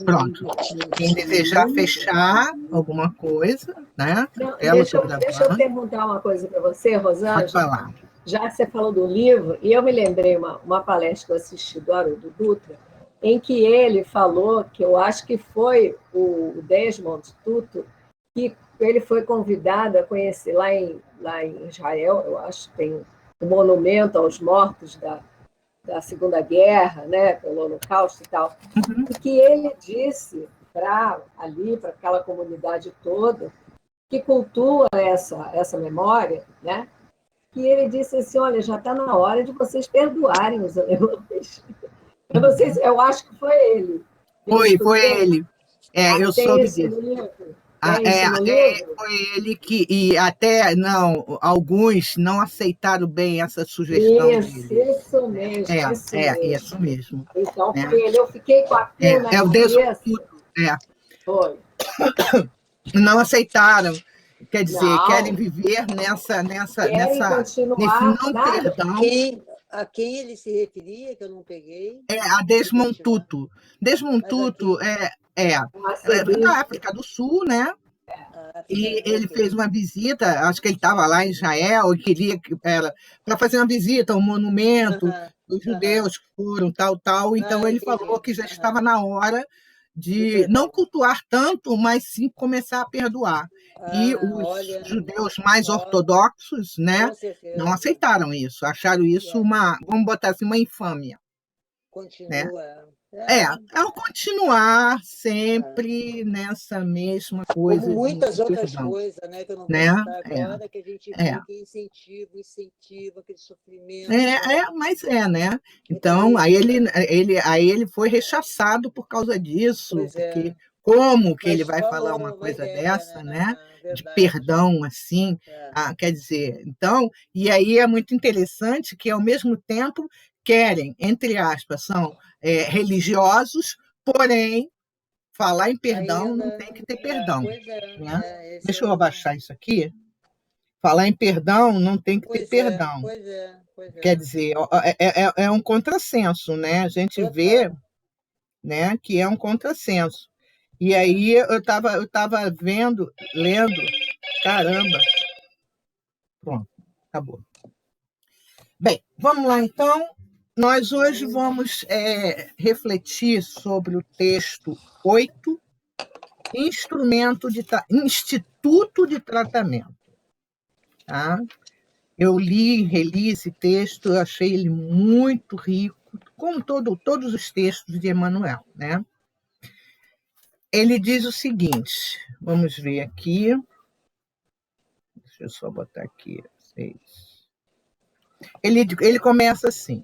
Pronto. Quem desejar fechar alguma coisa, né? Não, Tela, estou deixa eu gravando. perguntar uma coisa para você, Pode Rosângela. falar. Já que você falou do livro, e eu me lembrei uma palestra que eu assisti do Haroldo Dutra, em que ele falou, que eu acho que foi o Desmond Tutu, que ele foi convidado a conhecer lá em Israel, eu acho que tem um monumento aos mortos da Segunda Guerra, né, pelo Holocausto e tal, e que ele disse para aquela comunidade toda, que cultua essa memória, né, que ele disse assim, olha, já está na hora de vocês perdoarem os alemães. Eu não sei se, eu acho que foi ele. Eu Foi escutei. ele. Eu Tem soube isso disso. no livro? Tem isso no livro? Foi ele que, e até, não, alguns não aceitaram bem essa sugestão dele. Isso mesmo, isso mesmo. Isso mesmo. Então Né? foi ele. Eu fiquei com aquilo na O cabeça. desuntudo. Foi. Não aceitaram. Quer dizer, querem Não, viver querem nesse continuar não nada. perdão. A quem ele se referia, que eu não peguei? A Desmond Tutu. Desmond Mas Tutu é da África do Sul, né? E ele fez uma visita, acho que ele estava lá em Israel e queria para fazer uma visita ao monumento dos judeus que foram, tal. Então ele falou que já estava na hora de não cultuar tanto, mas sim começar a perdoar. E os judeus mais ortodoxos, né, não aceitaram isso, acharam isso vamos botar assim, uma infâmia. Continua. Né? É continuar sempre nessa mesma coisa. Como muitas de outras perdão, coisas, né, que eu não vou né? citar agora, que a gente vê que incentiva aquele sofrimento. Mas né? Então, aí ele foi rechaçado por causa disso, porque como que ele vai falar uma coisa dessa, né? De perdão, assim, quer dizer, então, e aí é muito interessante que, ao mesmo tempo, querem, entre aspas, são religiosos, porém, falar em perdão não tem que ter perdão. Né? Deixa eu abaixar isso aqui. Falar em perdão não tem que ter perdão. Quer dizer, é um contrassenso, né? A gente vê, né, que é um contrassenso. E aí eu estava lendo, caramba. Pronto, acabou. Bem, vamos lá então. Nós hoje vamos refletir sobre o texto 8, Instituto de Tratamento. Tá? Eu reli esse texto, eu achei ele muito rico, como todos os textos de Emmanuel. Né? Ele diz o seguinte, vamos ver aqui, deixa eu só botar aqui, 6. Ele começa assim,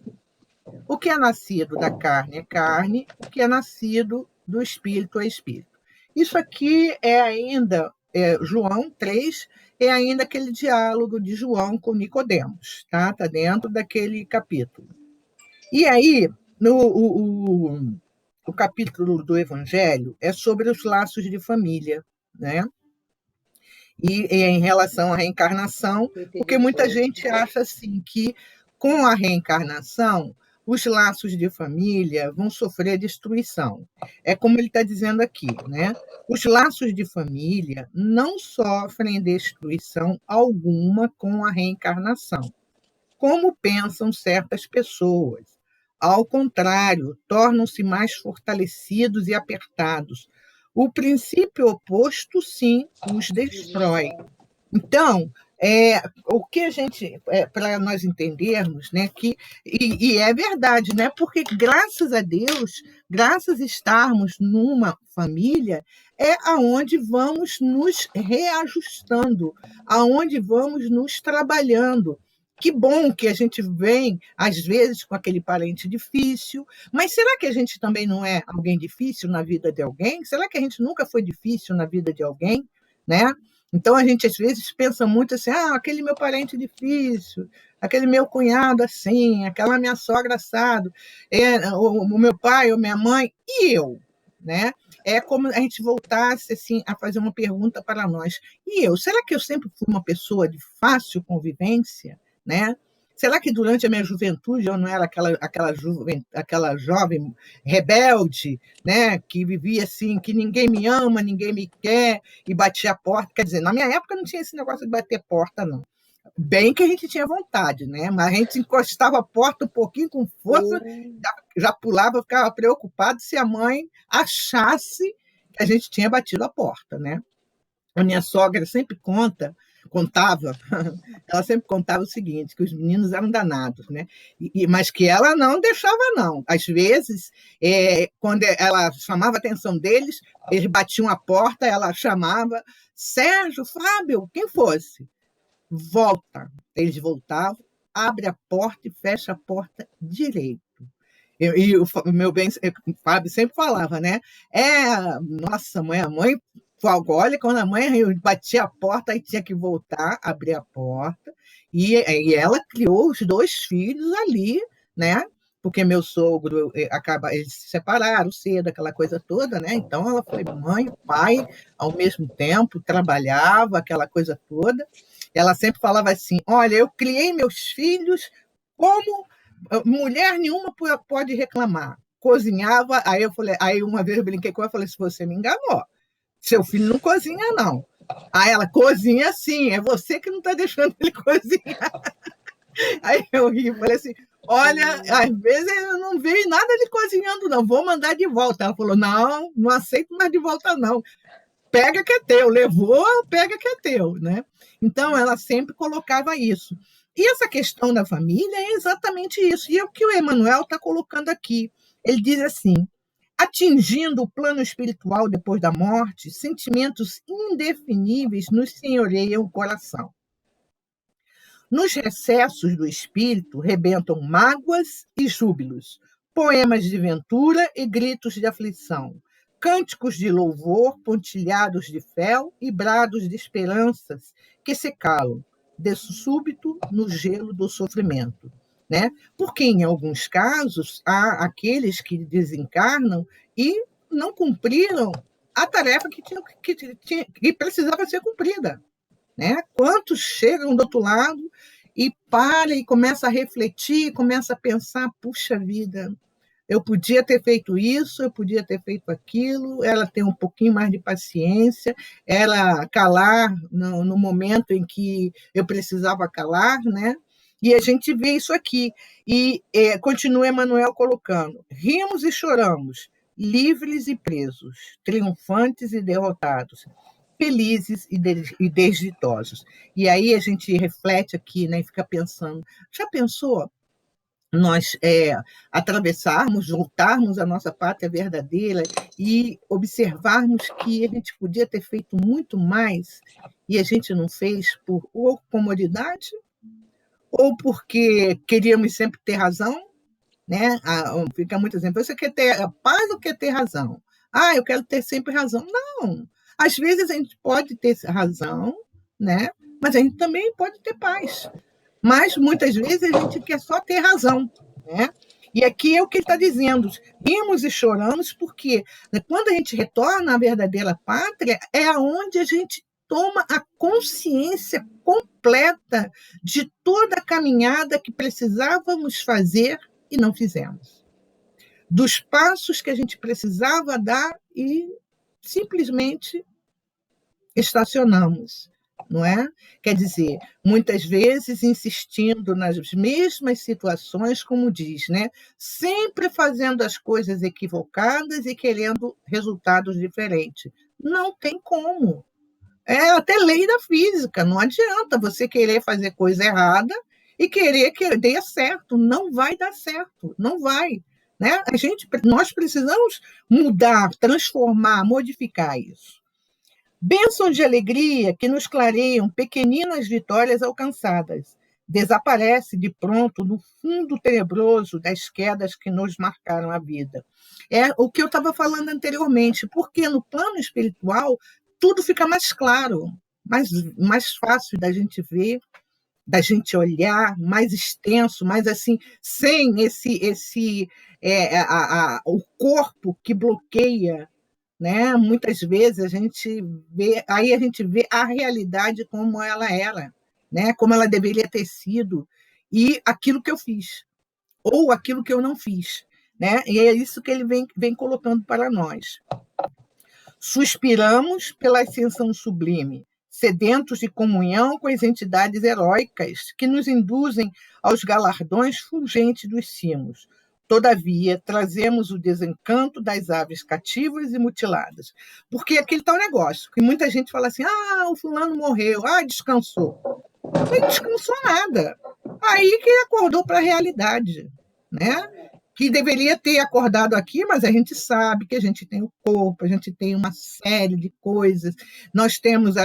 o que é nascido da carne é carne, o que é nascido do espírito é espírito. Isso aqui é ainda, João 3, é ainda aquele diálogo de João com Nicodemos, tá? Tá dentro daquele capítulo. E aí, o capítulo do Evangelho é sobre os laços de família, né? E em relação à reencarnação, porque muita gente acha assim que com a reencarnação os laços de família vão sofrer destruição. É como ele está dizendo aqui, né? Os laços de família não sofrem destruição alguma com a reencarnação, como pensam certas pessoas. Ao contrário, tornam-se mais fortalecidos e apertados. O princípio oposto, sim, os destrói. Então, o que a gente, para nós entendermos, né, e é verdade, né, porque graças a Deus, graças a estarmos numa família, é aonde vamos nos reajustando, aonde vamos nos trabalhando. Que bom que a gente vem, às vezes, com aquele parente difícil, mas será que a gente também não é alguém difícil na vida de alguém? Será que a gente nunca foi difícil na vida de alguém? Né? Então, a gente, às vezes, pensa muito assim, aquele meu parente difícil, aquele meu cunhado assim, aquela minha sogra assado, o meu pai ou minha mãe, e eu? Né? É como a gente voltasse assim, a fazer uma pergunta para nós. E eu? Será que eu sempre fui uma pessoa de fácil convivência? Né? Será que durante a minha juventude eu não era aquela jovem rebelde, né, que vivia assim, que ninguém me ama, ninguém me quer, e batia a porta? Quer dizer, na minha época não tinha esse negócio de bater porta, não. Bem que a gente tinha vontade, né? Mas a gente encostava a porta um pouquinho com força, já pulava, ficava preocupado se a mãe achasse que a gente tinha batido a porta, né? A minha sogra sempre contava, ela sempre contava o seguinte, que os meninos eram danados, né? Mas que ela não deixava, não. Às vezes, quando ela chamava a atenção deles, eles batiam a porta, ela chamava, Sérgio, Fábio, quem fosse, volta. Eles voltavam, abre a porta e fecha a porta direito. E o meu bem, o Fábio sempre falava, né? Nossa, a mãe, olha, quando a mãe batia a porta, aí tinha que voltar, abrir a porta, e ela criou os 2 filhos ali, né? Porque meu sogro, eles se separaram cedo, aquela coisa toda, né? Então ela foi mãe, pai, ao mesmo tempo, trabalhava, aquela coisa toda. Ela sempre falava assim: olha, eu criei meus filhos como mulher nenhuma pode reclamar. Cozinhava, aí uma vez eu brinquei com ela e falei: se você me enganou, seu filho não cozinha, não. Aí ela, cozinha sim, é você que não está deixando ele cozinhar. Aí eu ri e falei assim: olha, às vezes eu não vejo nada de cozinhando, não, vou mandar de volta. Ela falou: não, não aceito mais de volta, não. Pega que é teu, levou, pega que é teu, né? Então, ela sempre colocava isso. E essa questão da família é exatamente isso. E é o que o Emmanuel está colocando aqui. Ele diz assim: atingindo o plano espiritual depois da morte, sentimentos indefiníveis nos senhoreiam o coração. Nos recessos do espírito rebentam mágoas e júbilos, poemas de ventura e gritos de aflição, cânticos de louvor, pontilhados de fel e brados de esperanças que se calam, de súbito, no gelo do sofrimento. Né? Porque, em alguns casos, há aqueles que desencarnam e não cumpriram a tarefa que precisava ser cumprida. Né? Quantos chegam do outro lado e param e começam a refletir, começam a pensar: puxa vida, eu podia ter feito isso, eu podia ter feito aquilo. Ela tem um pouquinho mais de paciência, ela calar no momento em que eu precisava calar, né? E a gente vê isso aqui. E continua Emmanuel colocando: rimos e choramos, livres e presos, triunfantes e derrotados, felizes e desditosos. E aí a gente reflete aqui, né, e fica pensando: já pensou nós atravessarmos, voltarmos à nossa pátria verdadeira e observarmos que a gente podia ter feito muito mais e a gente não fez por ou comodidade ou porque queríamos sempre ter razão, né? Fica muito exemplo: você quer ter a paz ou quer ter razão? Eu quero ter sempre razão. Não. Às vezes a gente pode ter razão, né? Mas a gente também pode ter paz. Mas muitas vezes a gente quer só ter razão, né? E aqui é o que ele está dizendo: rimos e choramos, porque quando a gente retorna à verdadeira pátria, é onde a gente toma a consciência completa de toda a caminhada que precisávamos fazer e não fizemos, dos passos que a gente precisava dar e simplesmente estacionamos, não é? Quer dizer, muitas vezes insistindo nas mesmas situações, como diz, né? Sempre fazendo as coisas equivocadas e querendo resultados diferentes. Não tem como. É até lei da física, não adianta você querer fazer coisa errada e querer que dê certo. Não vai dar certo, não vai. Né? Nós precisamos mudar, transformar, modificar isso. Bênçãos de alegria que nos clareiam pequeninas vitórias alcançadas. Desaparece de pronto no fundo tenebroso das quedas que nos marcaram a vida. É o que eu estava falando anteriormente, porque no plano espiritual tudo fica mais claro, mais fácil da gente ver, da gente olhar, mais extenso, mais assim, sem o corpo que bloqueia, né? Muitas vezes a gente vê a realidade como ela era, né? Como ela deveria ter sido. e aquilo que eu fiz, ou aquilo que eu não fiz, né? E é isso que ele vem colocando para nós. Suspiramos pela ascensão sublime, sedentos de comunhão com as entidades heróicas que nos induzem aos galardões fulgentes dos cimos. Todavia, trazemos o desencanto das aves cativas e mutiladas. Porque aquele tal negócio, que muita gente fala assim, o fulano morreu, descansou. Não descansou nada. Aí que ele acordou para a realidade, né? Que deveria ter acordado aqui, mas a gente sabe que a gente tem o corpo, a gente tem uma série de coisas, nós temos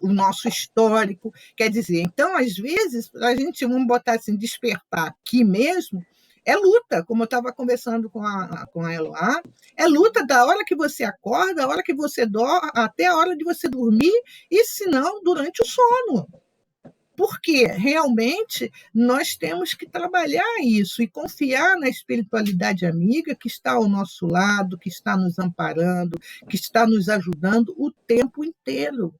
o nosso histórico, quer dizer, então, às vezes, a gente, vamos botar assim, despertar aqui mesmo, é luta, como eu estava conversando com a Eloá, é luta da hora que você acorda, da hora que você dorme, até a hora de você dormir, e se não, durante o sono. Porque realmente nós temos que trabalhar isso e confiar na espiritualidade amiga que está ao nosso lado, que está nos amparando, que está nos ajudando o tempo inteiro.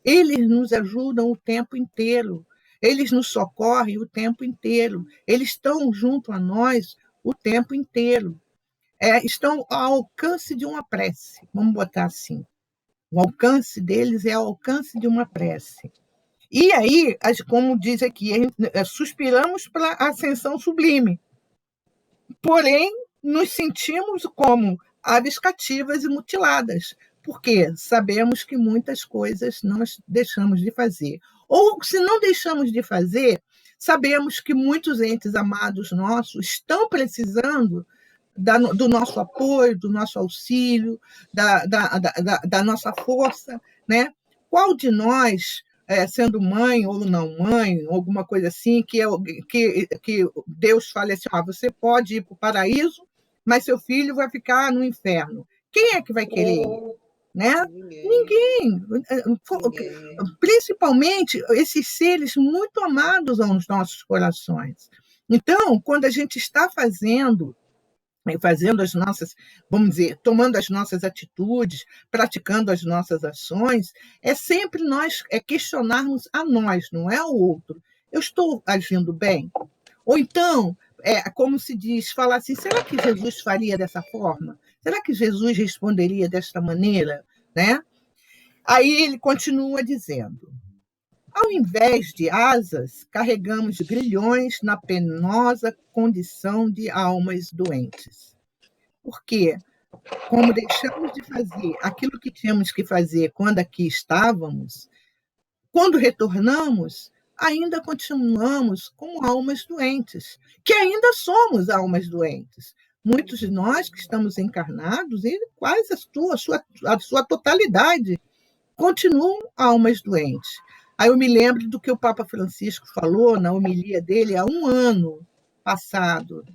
Eles nos ajudam o tempo inteiro. Eles nos socorrem o tempo inteiro. Eles estão junto a nós o tempo inteiro. Estão ao alcance de uma prece, vamos botar assim. O alcance deles é ao alcance de uma prece. E aí, como diz aqui, suspiramos para a ascensão sublime. Porém, nos sentimos como aves cativas e mutiladas, porque sabemos que muitas coisas nós deixamos de fazer. Ou, se não deixamos de fazer, sabemos que muitos entes amados nossos estão precisando do nosso apoio, do nosso auxílio, da nossa força, né? Qual de nós, sendo mãe ou não mãe, alguma coisa assim, que Deus fale assim, você pode ir para o paraíso, mas seu filho vai ficar no inferno. Quem é que vai querer ir? Né? Ninguém. Principalmente esses seres muito amados aos nossos corações. Então, quando a gente está fazendo as nossas, vamos dizer, tomando as nossas atitudes, praticando as nossas ações, é sempre nós questionarmos a nós, não é ao outro. Eu estou agindo bem? Ou então, como se diz, falar assim, será que Jesus faria dessa forma? Será que Jesus responderia desta maneira? Né? Aí ele continua dizendo, ao invés de asas, carregamos grilhões na penosa condição de almas doentes. Porque, como deixamos de fazer aquilo que tínhamos que fazer quando aqui estávamos, quando retornamos, ainda continuamos com almas doentes, que ainda somos almas doentes. Muitos de nós que estamos encarnados, e quase a sua totalidade, continuam almas doentes. Aí eu me lembro do que o Papa Francisco falou na homilia dele há um ano passado.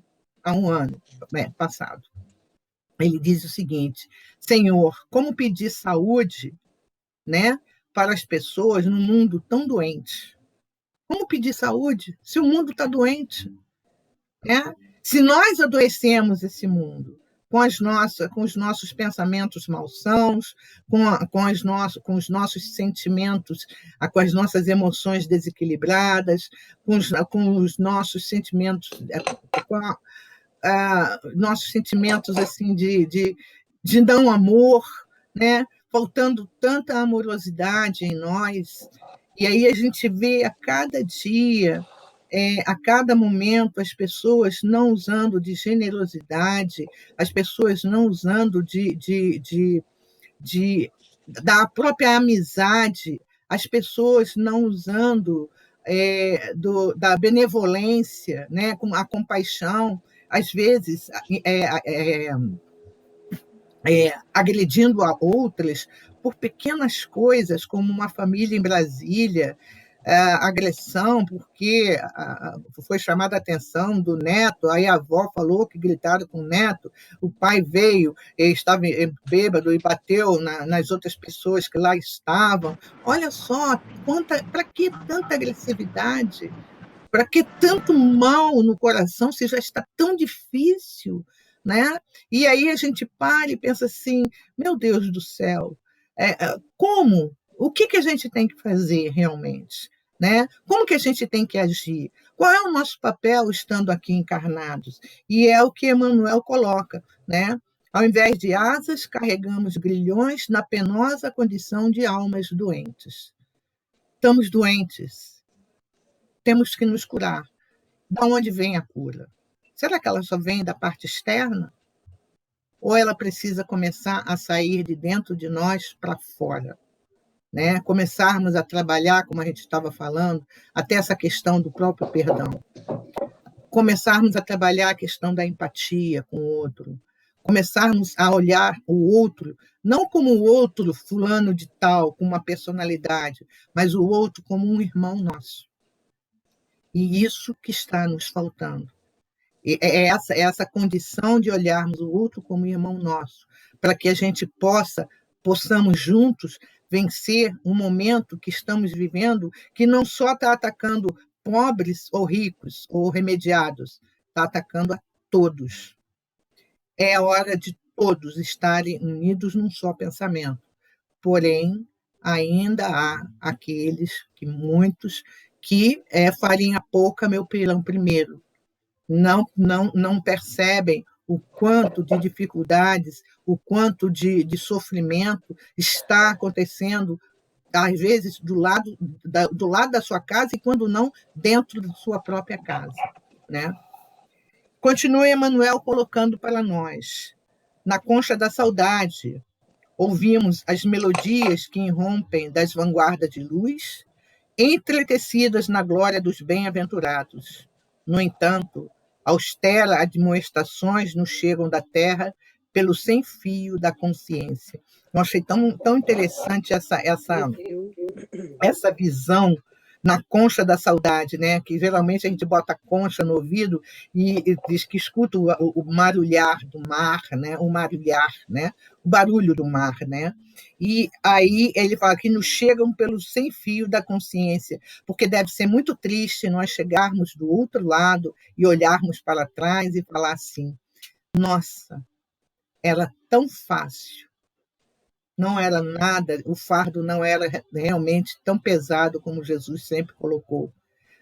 Ele diz o seguinte, Senhor, como pedir saúde, né, para as pessoas num mundo tão doente? Como pedir saúde se o mundo está doente? Né? Se nós adoecemos esse mundo com os nossos pensamentos malsãos, com os nossos sentimentos, com as nossas emoções desequilibradas, com os nossos sentimentos, nossos sentimentos assim de não amor, né? Faltando tanta amorosidade em nós. E aí a gente vê a cada dia, a cada momento, as pessoas não usando de generosidade, as pessoas não usando da própria amizade, as pessoas não usando da benevolência, né, com a compaixão, às vezes agredindo a outras por pequenas coisas, como uma família em Brasília, agressão porque foi chamada a atenção do neto, aí a avó falou que gritaram com o neto, o pai veio, estava bêbado e bateu nas outras pessoas que lá estavam. Olha só, para que tanta agressividade? Para que tanto mal no coração se já está tão difícil? Né? E aí a gente para e pensa assim, meu Deus do céu, como? O que a gente tem que fazer realmente? né? Como que a gente tem que agir? Qual é o nosso papel estando aqui encarnados? E é o que Emmanuel coloca, né? Ao invés de asas, carregamos grilhões na penosa condição de almas doentes. Estamos doentes, temos que nos curar. Da onde vem a cura? Será que ela só vem da parte externa? Ou ela precisa começar a sair de dentro de nós para fora? Né? Começarmos a trabalhar, como a gente estava falando, até essa questão do próprio perdão. Começarmos a trabalhar a questão da empatia com o outro. Começarmos a olhar o outro, não como o outro fulano de tal, com uma personalidade, mas o outro como um irmão nosso. E isso que está nos faltando. É essa condição de olharmos o outro como irmão nosso, para que a gente possamos juntos vencer um momento que estamos vivendo, que não só está atacando pobres ou ricos ou remediados, está atacando a todos. É a hora de todos estarem unidos num só pensamento. Porém, ainda há muitos, que é farinha pouca, meu pirão primeiro. Não percebem o quanto de dificuldades, o quanto de sofrimento está acontecendo, às vezes, do lado da sua casa e, quando não, dentro da sua própria casa. Né? Continua Emmanuel colocando para nós. Na concha da saudade, ouvimos as melodias que irrompem das vanguardas de luz, entretecidas na glória dos bem-aventurados. No entanto, austeras admoestações nos chegam da terra pelo sem-fio da consciência. Eu achei tão interessante essa visão na concha da saudade, né? Que geralmente a gente bota a concha no ouvido e diz que escuta o marulhar do mar, né? O marulhar, né? O barulho do mar, né? E aí ele fala que nos chegam pelo sem fio da consciência, porque deve ser muito triste nós chegarmos do outro lado e olharmos para trás e falar assim: nossa, era tão fácil. Não era nada, o fardo não era realmente tão pesado como Jesus sempre colocou.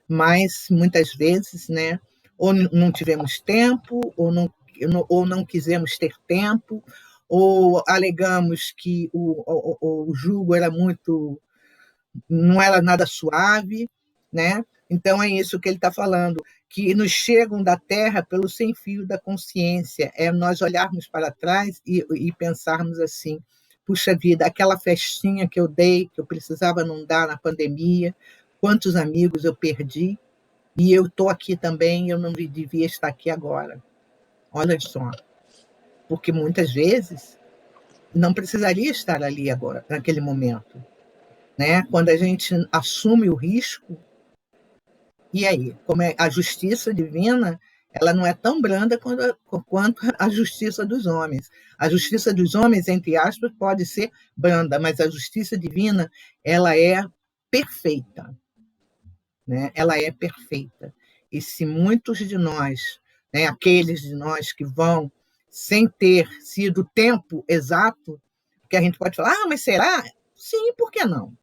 Mas, muitas vezes, né, ou não tivemos tempo, ou não quisemos ter tempo, ou alegamos que o jugo era não era nada suave, né? Então, é isso que ele está falando, que nos chegam da terra pelo sem fio da consciência, é nós olharmos para trás e pensarmos assim: puxa vida, aquela festinha que eu dei, que eu precisava não dar na pandemia, quantos amigos eu perdi, e eu estou aqui também, eu não devia estar aqui agora. Olha só, porque muitas vezes não precisaria estar ali agora, naquele momento. Né? Quando a gente assume o risco, e aí? Como é a justiça divina, ela não é tão branda quanto a justiça dos homens. A justiça dos homens, entre aspas, pode ser branda, mas a justiça divina, ela é perfeita. Né? Ela é perfeita. E se muitos de nós, né, aqueles de nós que vão sem ter sido o tempo exato, que a gente pode falar: mas será? Sim, por que não?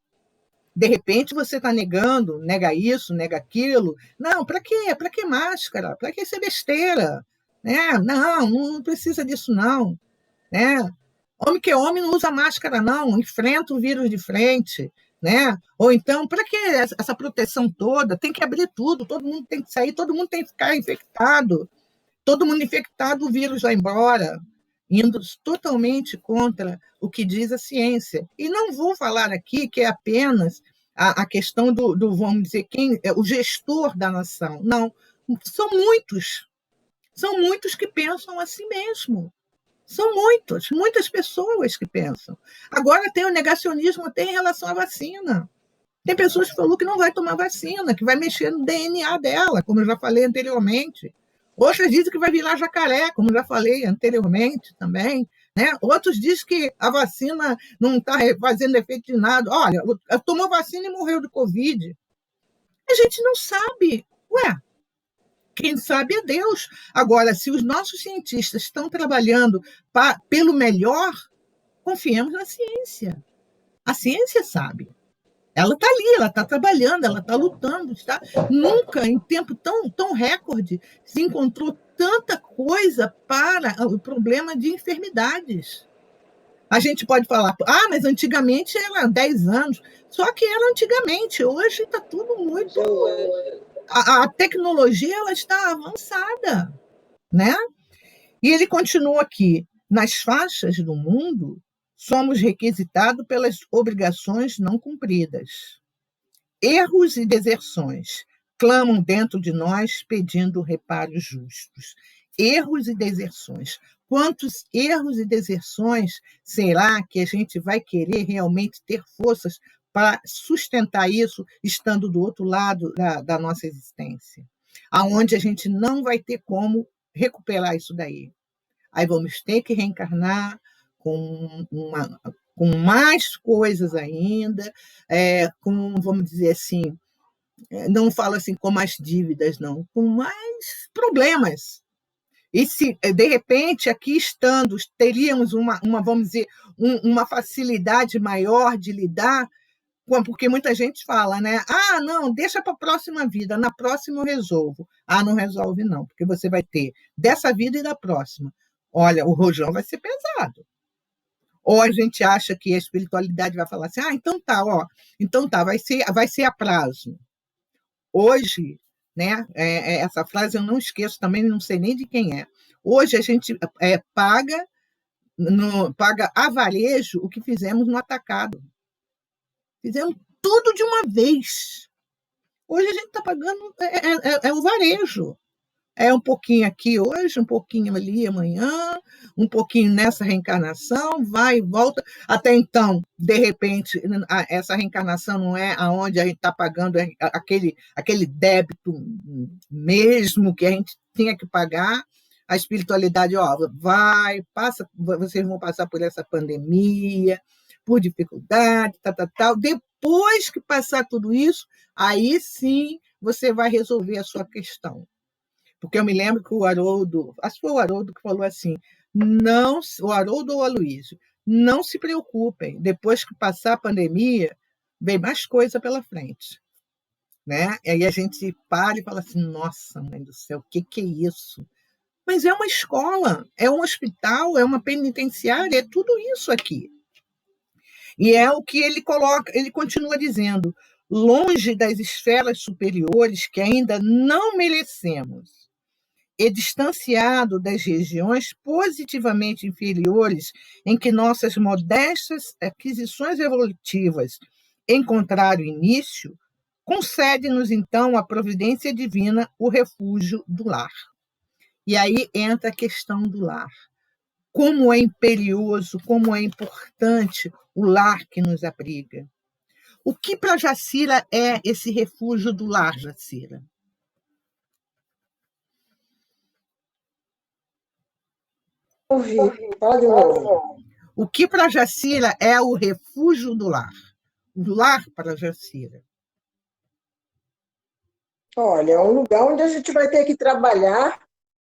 De repente você está negando, nega isso, nega aquilo. Não, para quê? Para que máscara? Para que essa besteira? Né? Não precisa disso, não. Né? Homem que é homem não usa máscara, não. Enfrenta o vírus de frente. Né? Ou então, para que essa proteção toda? Tem que abrir tudo, todo mundo tem que sair, todo mundo tem que ficar infectado. Todo mundo infectado, o vírus vai embora, indo totalmente contra o que diz a ciência. E não vou falar aqui que é apenas a questão do, vamos dizer, quem é o gestor da nação. Não, são muitos que pensam assim mesmo. São muitas pessoas que pensam. Agora tem o negacionismo até em relação à vacina. Tem pessoas que falaram que não vai tomar vacina, que vai mexer no DNA dela, como eu já falei anteriormente. Outras dizem que vai virar jacaré, como já falei anteriormente também. Né? Outros dizem que a vacina não está fazendo efeito de nada. Olha, tomou vacina e morreu de Covid. A gente não sabe. Ué, quem sabe é Deus. Agora, se os nossos cientistas estão trabalhando pelo melhor, confiemos na ciência. A ciência sabe. Ela está ali, ela está trabalhando, ela está lutando, está. Nunca, em tempo tão recorde, se encontrou tanta coisa para o problema de enfermidades. A gente pode falar, mas antigamente era 10 anos, só que era antigamente, hoje está tudo muito. A tecnologia ela está avançada, né? E ele continua aqui: nas faixas do mundo, somos requisitados pelas obrigações não cumpridas. Erros e deserções clamam dentro de nós pedindo reparos justos. Erros e deserções. Quantos erros e deserções será que a gente vai querer realmente ter forças para sustentar isso, estando do outro lado da nossa existência? Aonde a gente não vai ter como recuperar isso daí. Aí vamos ter que reencarnar com mais coisas ainda, com, vamos dizer assim, não falo assim com mais dívidas, não, com mais problemas. E se, de repente, aqui estando, teríamos vamos dizer, uma facilidade maior de lidar, porque muita gente fala, né? Não, deixa para a próxima vida, na próxima eu resolvo. Não resolve não, porque você vai ter dessa vida e da próxima. Olha, o rojão vai ser pesado. Ou a gente acha que a espiritualidade vai falar assim, então tá, vai ser a prazo. Hoje, né, essa frase eu não esqueço também, não sei nem de quem é. Hoje a gente paga a varejo o que fizemos no atacado. Fizemos tudo de uma vez. Hoje a gente está pagando o varejo. Um pouquinho aqui hoje, um pouquinho ali amanhã, um pouquinho nessa reencarnação, vai e volta. Até então, de repente, essa reencarnação não é aonde a gente está pagando aquele débito mesmo que a gente tinha que pagar. A espiritualidade, vocês vão passar por essa pandemia, por dificuldade, tal. Depois que passar tudo isso, aí sim você vai resolver a sua questão. Porque eu me lembro que o Haroldo, acho que foi o Haroldo que falou assim, o Haroldo ou o Aloysio, não se preocupem, depois que passar a pandemia, vem mais coisa pela frente. Né? E aí a gente para e fala assim, nossa, mãe do céu, o que é isso? Mas é uma escola, é um hospital, é uma penitenciária, é tudo isso aqui. E é o que ele coloca, ele continua dizendo, longe das esferas superiores que ainda não merecemos, e distanciado das regiões positivamente inferiores em que nossas modestas aquisições evolutivas encontraram início, concede-nos, então, a providência divina, o refúgio do lar. E aí entra a questão do lar. Como é imperioso, como é importante o lar que nos abriga. O que para Jacira é esse refúgio do lar, Jacira? Ouvi. Fala de novo. O que para Jacira é o refúgio do lar? O lar para Jacira. Olha, é um lugar onde a gente vai ter que trabalhar,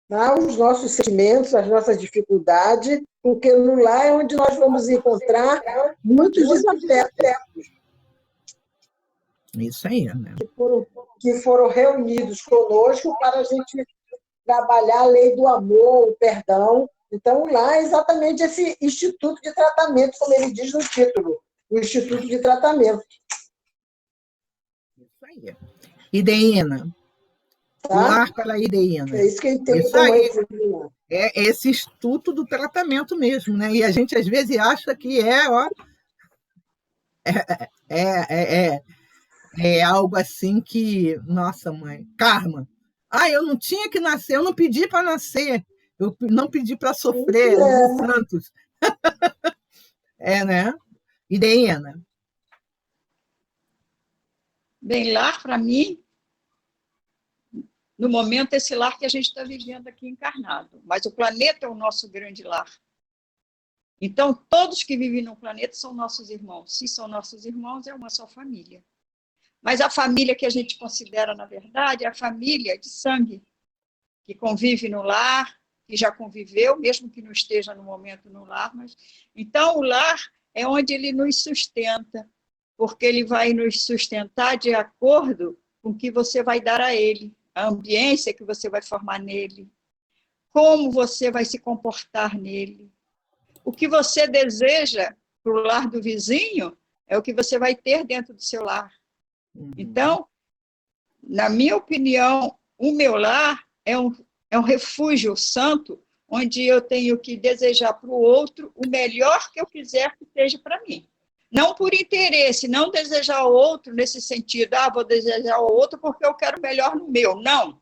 né, os nossos sentimentos, as nossas dificuldades, porque no lar é onde nós vamos encontrar muitos desafetos. Isso aí, né? Que foram reunidos conosco para a gente trabalhar a lei do amor, o perdão. Então, lá é exatamente esse instituto de tratamento, como ele diz no título, o instituto de tratamento. Isso aí. Ideína. Tá? O lar para a Ideína. É isso que eu entendo isso como aí. É esse instituto do tratamento mesmo, né? E a gente às vezes acha que é algo assim que, nossa mãe, karma. Eu não tinha que nascer, eu não pedi para nascer, eu não pedi para sofrer, santos. Né? Ideína. Bem, lar, para mim, no momento, esse lar que a gente está vivendo aqui encarnado. Mas o planeta é o nosso grande lar. Então, todos que vivem no planeta são nossos irmãos. Se são nossos irmãos, é uma só família. Mas a família que a gente considera, na verdade, é a família de sangue, que convive no lar, que já conviveu, mesmo que não esteja no momento no lar. Então, o lar é onde ele nos sustenta, porque ele vai nos sustentar de acordo com o que você vai dar a ele, a ambiência que você vai formar nele, como você vai se comportar nele. O que você deseja para o lar do vizinho é o que você vai ter dentro do seu lar. Então, na minha opinião, o meu lar é um refúgio santo, onde eu tenho que desejar para o outro o melhor que eu quiser que seja para mim. Não por interesse, não desejar ao outro nesse sentido, vou desejar ao outro porque eu quero o melhor no meu. Não.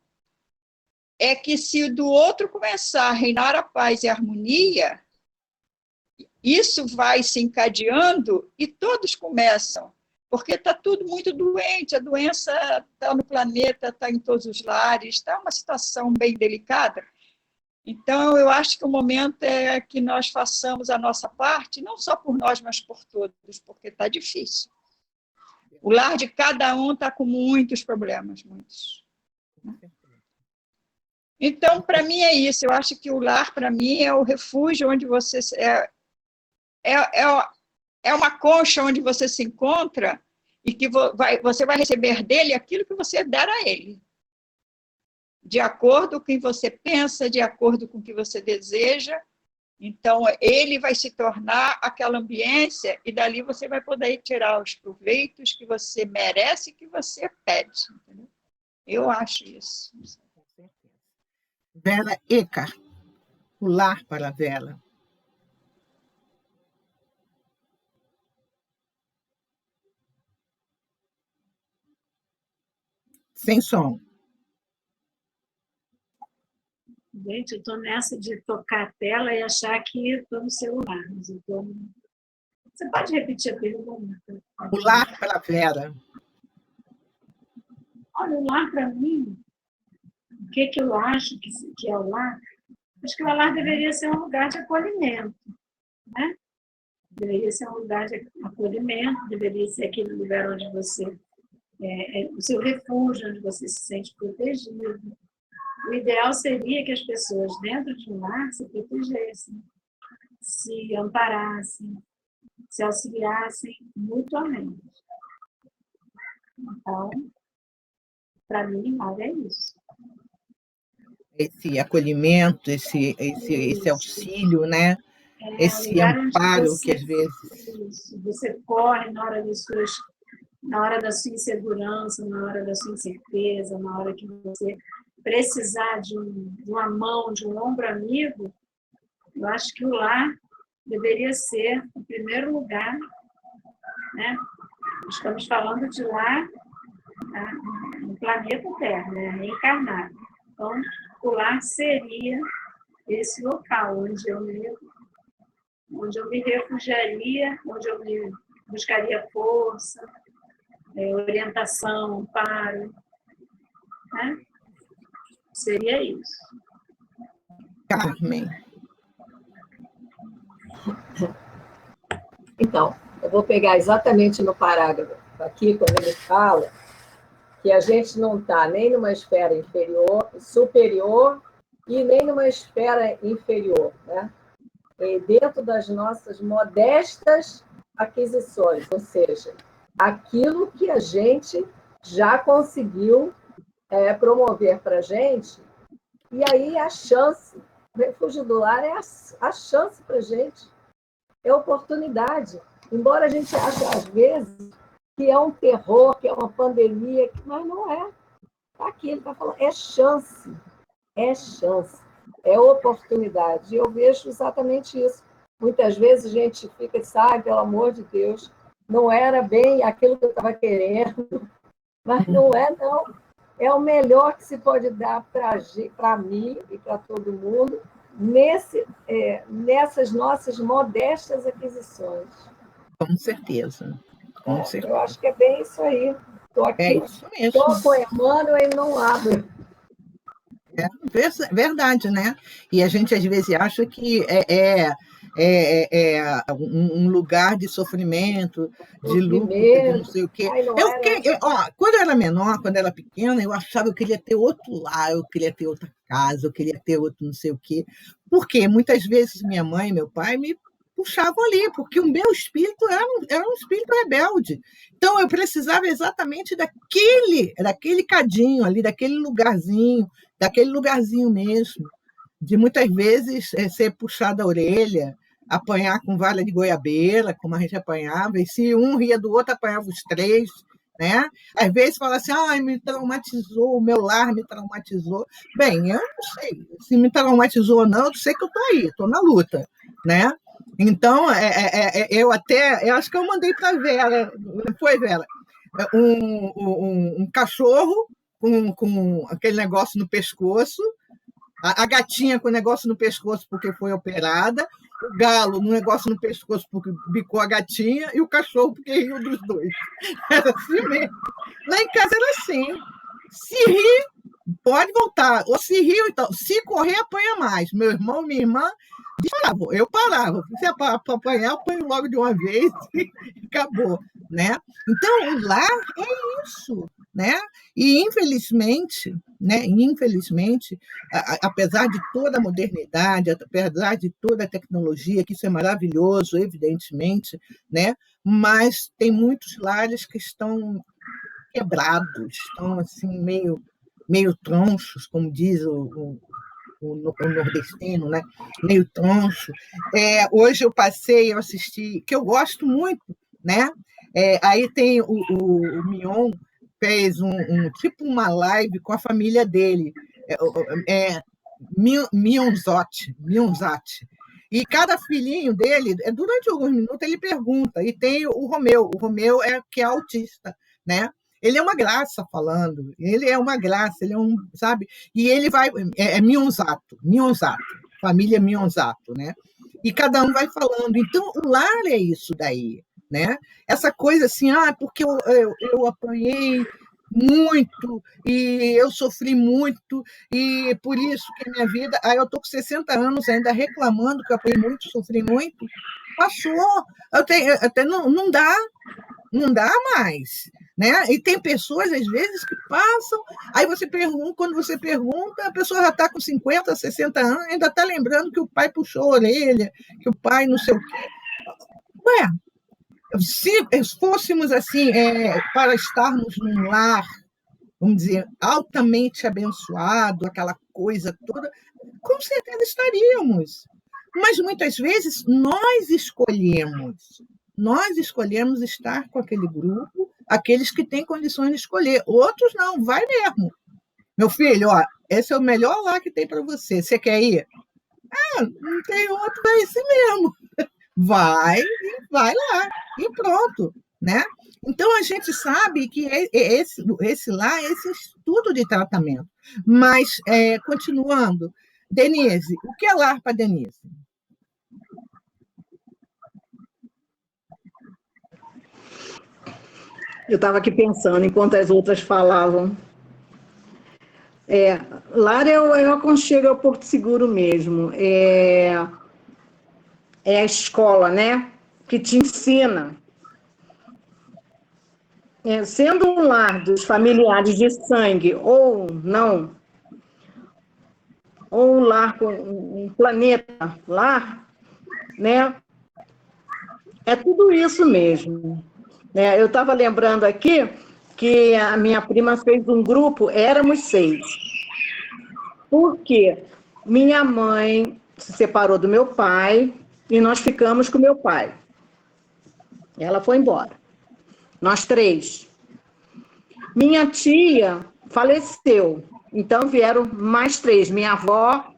É que se do outro começar a reinar a paz e a harmonia, isso vai se encadeando e todos começam. Porque está tudo muito doente, a doença está no planeta, está em todos os lares, está uma situação bem delicada. Então, eu acho que o momento é que nós façamos a nossa parte, não só por nós, mas por todos, porque está difícil. O lar de cada um está com muitos problemas, muitos. Então, para mim é isso. Eu acho que o lar, para mim, é o refúgio onde você... É uma concha onde você se encontra e que você vai receber dele aquilo que você der a ele. De acordo com o que você pensa, de acordo com o que você deseja. Então, ele vai se tornar aquela ambiência e dali você vai poder tirar os proveitos que você merece e que você pede. Entendeu? Eu acho isso. Vera Eckhart, o lar para a Vera. Sem som. Gente, eu estou nessa de tocar a tela e achar que estou no celular. Mas eu tô... Você pode repetir a pergunta? O lar para a Vera. Olha, o lar para mim, o que eu acho que é o lar? Acho que o lar deveria ser um lugar de acolhimento, né? Deveria ser um lugar de acolhimento, deveria ser aquele lugar onde você o seu refúgio, onde você se sente protegido. O ideal seria que as pessoas dentro de um lar se protegessem, se amparassem, se auxiliassem mutuamente. Então, para mim, lar é isso. Esse acolhimento, esse auxílio, né? Esse amparo que às vezes... Você corre na hora da sua insegurança, na hora da sua incerteza, na hora que você precisar de uma mão, de um ombro amigo. Eu acho que o lar deveria ser o primeiro lugar, né? Estamos falando de lar no planeta Terra, né? Reencarnado. Então, o lar seria esse local onde eu me refugiaria, onde eu me buscaria força, orientação, amparo, né? Seria isso. Carmen. Então, eu vou pegar exatamente no parágrafo aqui, quando ele fala que a gente não está nem numa esfera superior e nem numa esfera inferior, né? E dentro das nossas modestas aquisições, ou seja, aquilo que a gente já conseguiu promover para a gente, e aí a chance, o refúgio do lar é a chance para a gente, é oportunidade. Embora a gente ache, às vezes, que é um terror, que é uma pandemia, mas não é. Aqui ele está falando, é chance, é oportunidade. E eu vejo exatamente isso. Muitas vezes a gente fica e sai, pelo amor de Deus, não era bem aquilo que eu estava querendo, mas não é, não. É o melhor que se pode dar para mim e para todo mundo nessas nossas modestas aquisições. Com certeza. Com certeza. Eu acho que é bem isso aí. Estou aqui, isso mesmo. estou com Emmanuel e não abro. É verdade, né? E a gente às vezes acha que é um lugar de sofrimento, de luta, de não sei o quê. Quando eu era menor, quando eu era pequena, eu achava que eu queria ter outro lar, eu queria ter outra casa, eu queria ter outro não sei o quê. Porque muitas vezes minha mãe e meu pai me puxavam ali, porque o meu espírito era um espírito rebelde. Então, eu precisava exatamente daquele cadinho ali, daquele lugarzinho mesmo, de muitas vezes ser puxada a orelha, apanhar com vara de goiabeira, como a gente apanhava, e se um ria do outro, apanhava os três, né? Às vezes fala assim, me traumatizou, o meu lar me traumatizou. Bem, eu não sei se me traumatizou ou não, eu sei que eu estou aí, estou na luta, né? Então, eu acho que eu mandei para a Vera, não foi, Vera? Um cachorro com aquele negócio no pescoço, a gatinha com o negócio no pescoço porque foi operada, o galo no negócio no pescoço porque bicou a gatinha e o cachorro porque riu dos dois. Era assim mesmo. Lá em casa era assim. Se rir, pode voltar. Ou se rir, então. Se correr, apanha mais. Meu irmão, minha irmã, paravam. Eu parava. Se é para apanhar, eu apanho logo de uma vez e acabou. Né? Então, o lar é isso. Né? E, infelizmente, apesar de toda a modernidade, apesar de toda a tecnologia, que isso é maravilhoso, evidentemente, né? Mas tem muitos lares que estão quebrados, estão assim, meio tronchos, como diz o nordestino, né? Meio troncho. Hoje eu assisti, que eu gosto muito, né? Aí tem o Mion, fez tipo uma live com a família dele, Mionzati. E cada filhinho dele, durante alguns minutos, ele pergunta. E tem o Romeu que é autista, né? Ele é uma graça falando, ele é uma graça, ele é sabe? E ele vai, Mionzato, família Mionzato, né? E cada um vai falando. Então, o lar é isso daí, né? Essa coisa assim, porque eu apanhei muito e eu sofri muito e por isso que a minha vida... Aí eu estou com 60 anos ainda reclamando que eu apanhei muito, sofri muito. Passou. Até não dá mais. Né? E tem pessoas, às vezes, que passam, aí quando você pergunta, a pessoa já está com 50, 60 anos, ainda está lembrando que o pai puxou a orelha, que o pai não sei o quê. Ué, se fôssemos assim, para estarmos num lar, vamos dizer, altamente abençoado, aquela coisa toda, com certeza estaríamos. Mas muitas vezes nós escolhemos estar com aquele grupo, aqueles que têm condições de escolher. Outros não, vai mesmo. Meu filho, esse é o melhor lá que tem para você. Você quer ir? Não tem outro, é esse mesmo. Vai lá e pronto, né? Então a gente sabe que esse lá é esse estudo de tratamento. Mas, continuando, Denise, o que é lar para Denise? Eu estava aqui pensando, enquanto as outras falavam. Lar é o aconchego, é o porto seguro mesmo. É a escola, né? Que te ensina. Sendo um lar dos familiares de sangue ou não, ou um lar com um planeta lar, né? É tudo isso mesmo. Eu estava lembrando aqui que a minha prima fez um grupo, éramos 6. Por quê? Minha mãe se separou do meu pai e nós ficamos com meu pai. Ela foi embora. Nós 3. Minha tia faleceu, então vieram mais 3. Minha avó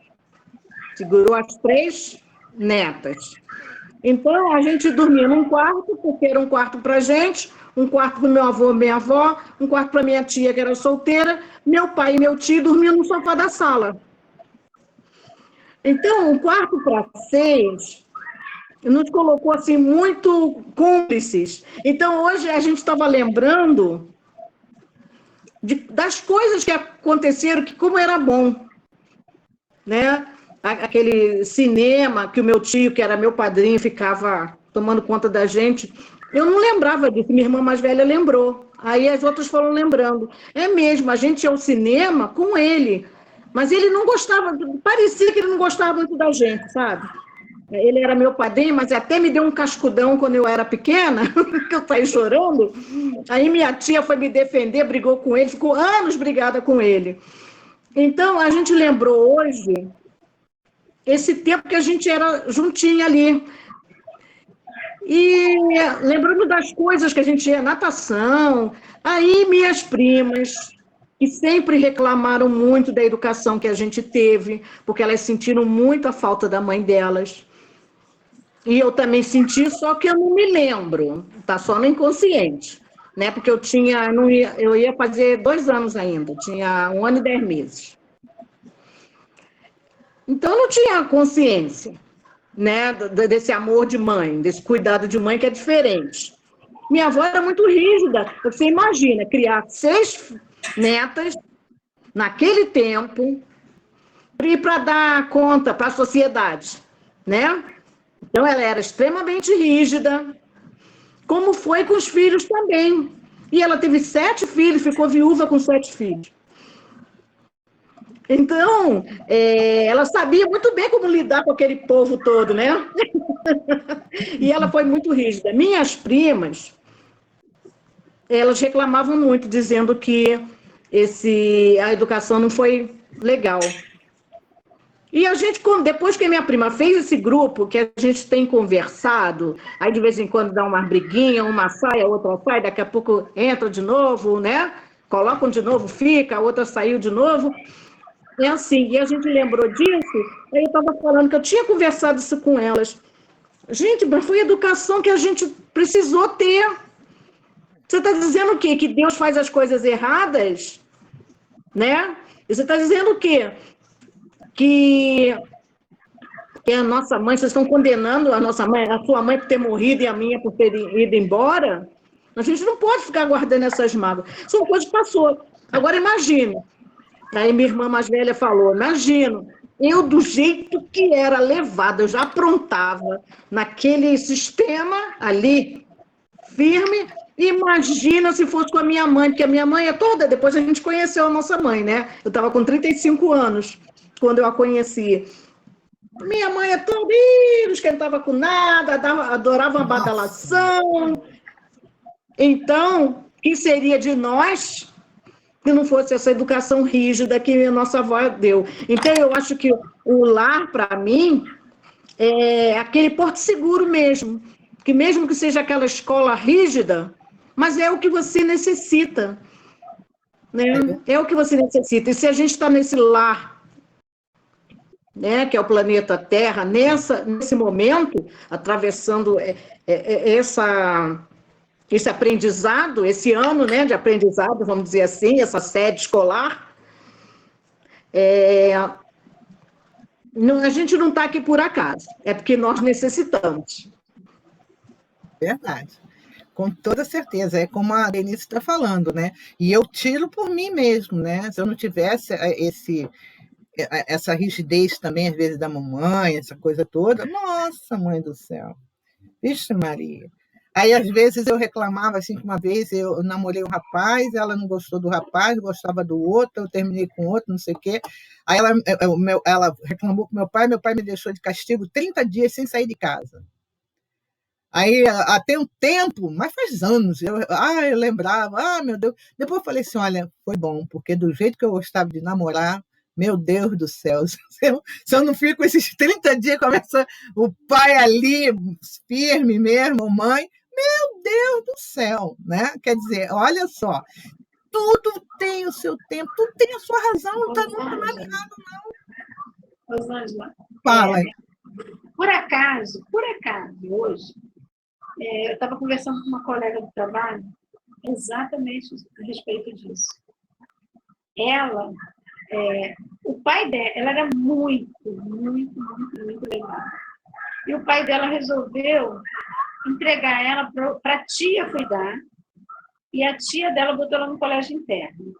segurou as 3 netas. Então, a gente dormia num quarto, porque era um quarto para a gente, um quarto para o meu avô e minha avó, um quarto para minha tia, que era solteira, meu pai e meu tio dormiam no sofá da sala. Então, um quarto para 6 nos colocou assim, muito cúmplices. Então, hoje a gente estava lembrando das coisas que aconteceram, que como era bom, né? Aquele cinema que o meu tio, que era meu padrinho, ficava tomando conta da gente. Eu não lembrava disso, minha irmã mais velha lembrou. Aí as outras foram lembrando. É mesmo, a gente ia ao cinema com ele, mas ele não gostava, parecia que ele não gostava muito da gente, sabe? Ele era meu padrinho, mas até me deu um cascudão quando eu era pequena, que eu saí chorando. Aí minha tia foi me defender, brigou com ele, ficou anos brigada com ele. Então, a gente lembrou hoje esse tempo que a gente era juntinha ali. E lembrando das coisas que a gente ia, natação, aí minhas primas, que sempre reclamaram muito da educação que a gente teve, porque elas sentiram muito a falta da mãe delas. E eu também senti, só que eu não me lembro, tá só no inconsciente, né? Porque eu ia fazer 2 anos ainda, tinha 1 ano e 10 meses. Então, eu não tinha consciência, né, desse amor de mãe, desse cuidado de mãe que é diferente. Minha avó era muito rígida. Você imagina, criar 6 netas naquele tempo e para dar conta para a sociedade, né? Então, ela era extremamente rígida, como foi com os filhos também. E ela teve 7 filhos, ficou viúva com 7 filhos. Então, ela sabia muito bem como lidar com aquele povo todo, né? E ela foi muito rígida. Minhas primas, elas reclamavam muito, dizendo que a educação não foi legal. E a gente, depois que a minha prima fez esse grupo, que a gente tem conversado, aí de vez em quando dá uma briguinha, uma sai, a outra sai, daqui a pouco entra de novo, né? Colocam de novo, fica, a outra saiu de novo. É assim, e a gente lembrou disso, aí eu estava falando que eu tinha conversado isso com elas. Gente, mas foi a educação que a gente precisou ter. Você está dizendo o quê? Que Deus faz as coisas erradas? Né? E você está dizendo o quê? Que a nossa mãe, vocês estão condenando a nossa mãe, a sua mãe por ter morrido e a minha por ter ido embora? A gente não pode ficar guardando essas mágoas. Isso é uma coisa que passou. Agora imagine. Aí minha irmã mais velha falou, imagino, eu do jeito que era levada, eu já aprontava naquele sistema ali, firme, imagina se fosse com a minha mãe, porque a minha mãe é toda, depois a gente conheceu a nossa mãe, né? Eu estava com 35 anos quando eu a conheci. Minha mãe é toda, não esquentava com nada, adorava uma badalação. Então, o que seria de nós se não fosse essa educação rígida que a nossa avó deu? Então, eu acho que o lar, para mim, é aquele porto seguro mesmo, que mesmo que seja aquela escola rígida, mas é o que você necessita, né? É o que você necessita. E se a gente está nesse lar, né, que é o planeta Terra, nesse momento, atravessando esse aprendizado, esse ano, né, de aprendizado, vamos dizer assim, essa sede escolar, a gente não está aqui por acaso, é porque nós necessitamos. Verdade. Com toda certeza, é como a Denise está falando, né? E eu tiro por mim mesmo, né? Se eu não tivesse essa rigidez também, às vezes, da mamãe, essa coisa toda, nossa, mãe do céu, vixe Maria. Aí, às vezes, eu reclamava, assim, que uma vez eu namorei um rapaz, ela não gostou do rapaz, gostava do outro, eu terminei com outro, não sei o quê. Aí ela reclamou com meu pai me deixou de castigo 30 dias sem sair de casa. Aí, até um tempo, mas faz anos, eu lembrava, meu Deus. Depois eu falei assim, olha, foi bom, porque do jeito que eu gostava de namorar, meu Deus do céu, se eu não fico esses 30 dias, começa o pai ali, firme mesmo, mãe, meu Deus do céu, né? Quer dizer, olha só, tudo tem o seu tempo, tudo tem a sua razão, não está nada errado, não. Rosângela, Fala aí. por acaso, hoje, eu estava conversando com uma colega do trabalho exatamente a respeito disso. Ela, o pai dela, ela era muito, muito, muito, muito legal. E o pai dela resolveu entregar ela para a tia cuidar, e a tia dela botou ela no colégio interno.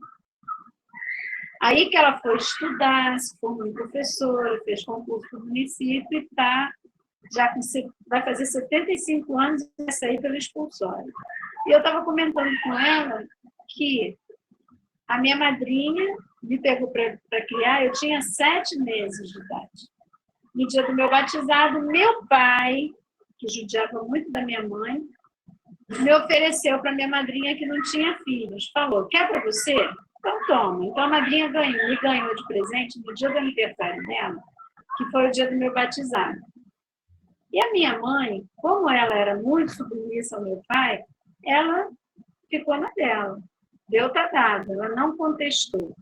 Aí que ela foi estudar, se formou professora, fez concurso para o município e vai fazer 75 anos e vai sair pelo expulsório. E eu estava comentando com ela que a minha madrinha me pegou para criar, eu tinha 7 meses de idade. no dia do meu batizado, meu pai, que judiava muito da minha mãe, me ofereceu para minha madrinha que não tinha filhos. Falou, quer para você? Então toma. Então a madrinha me ganhou de presente no dia do aniversário dela, que foi o dia do meu batizado. E a minha mãe, como ela era muito submissa ao meu pai, ela ficou na dela. Deu tá dado, ela não contestou.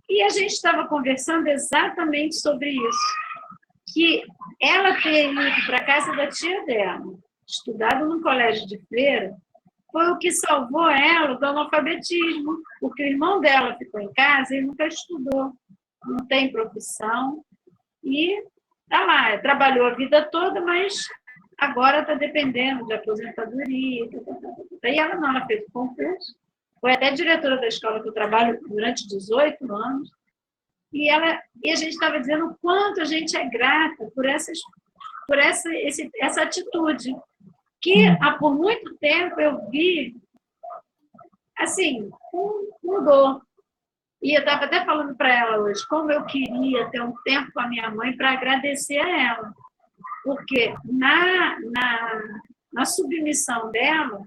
E a gente estava conversando exatamente sobre isso, que ela ter ido para a casa da tia dela, estudado no colégio de freira, foi o que salvou ela do analfabetismo, porque o irmão dela ficou em casa e nunca estudou, não tem profissão, e está lá, trabalhou a vida toda, mas agora está dependendo de aposentadoria. E ela não, ela fez o concurso, foi até diretora da escola que eu trabalho durante 18 anos, e a gente estava dizendo o quanto a gente é grata por essa atitude, que por muito tempo eu vi, assim, com dor. E eu estava até falando para ela hoje, como eu queria ter um tempo com a minha mãe para agradecer a ela. Porque na submissão dela,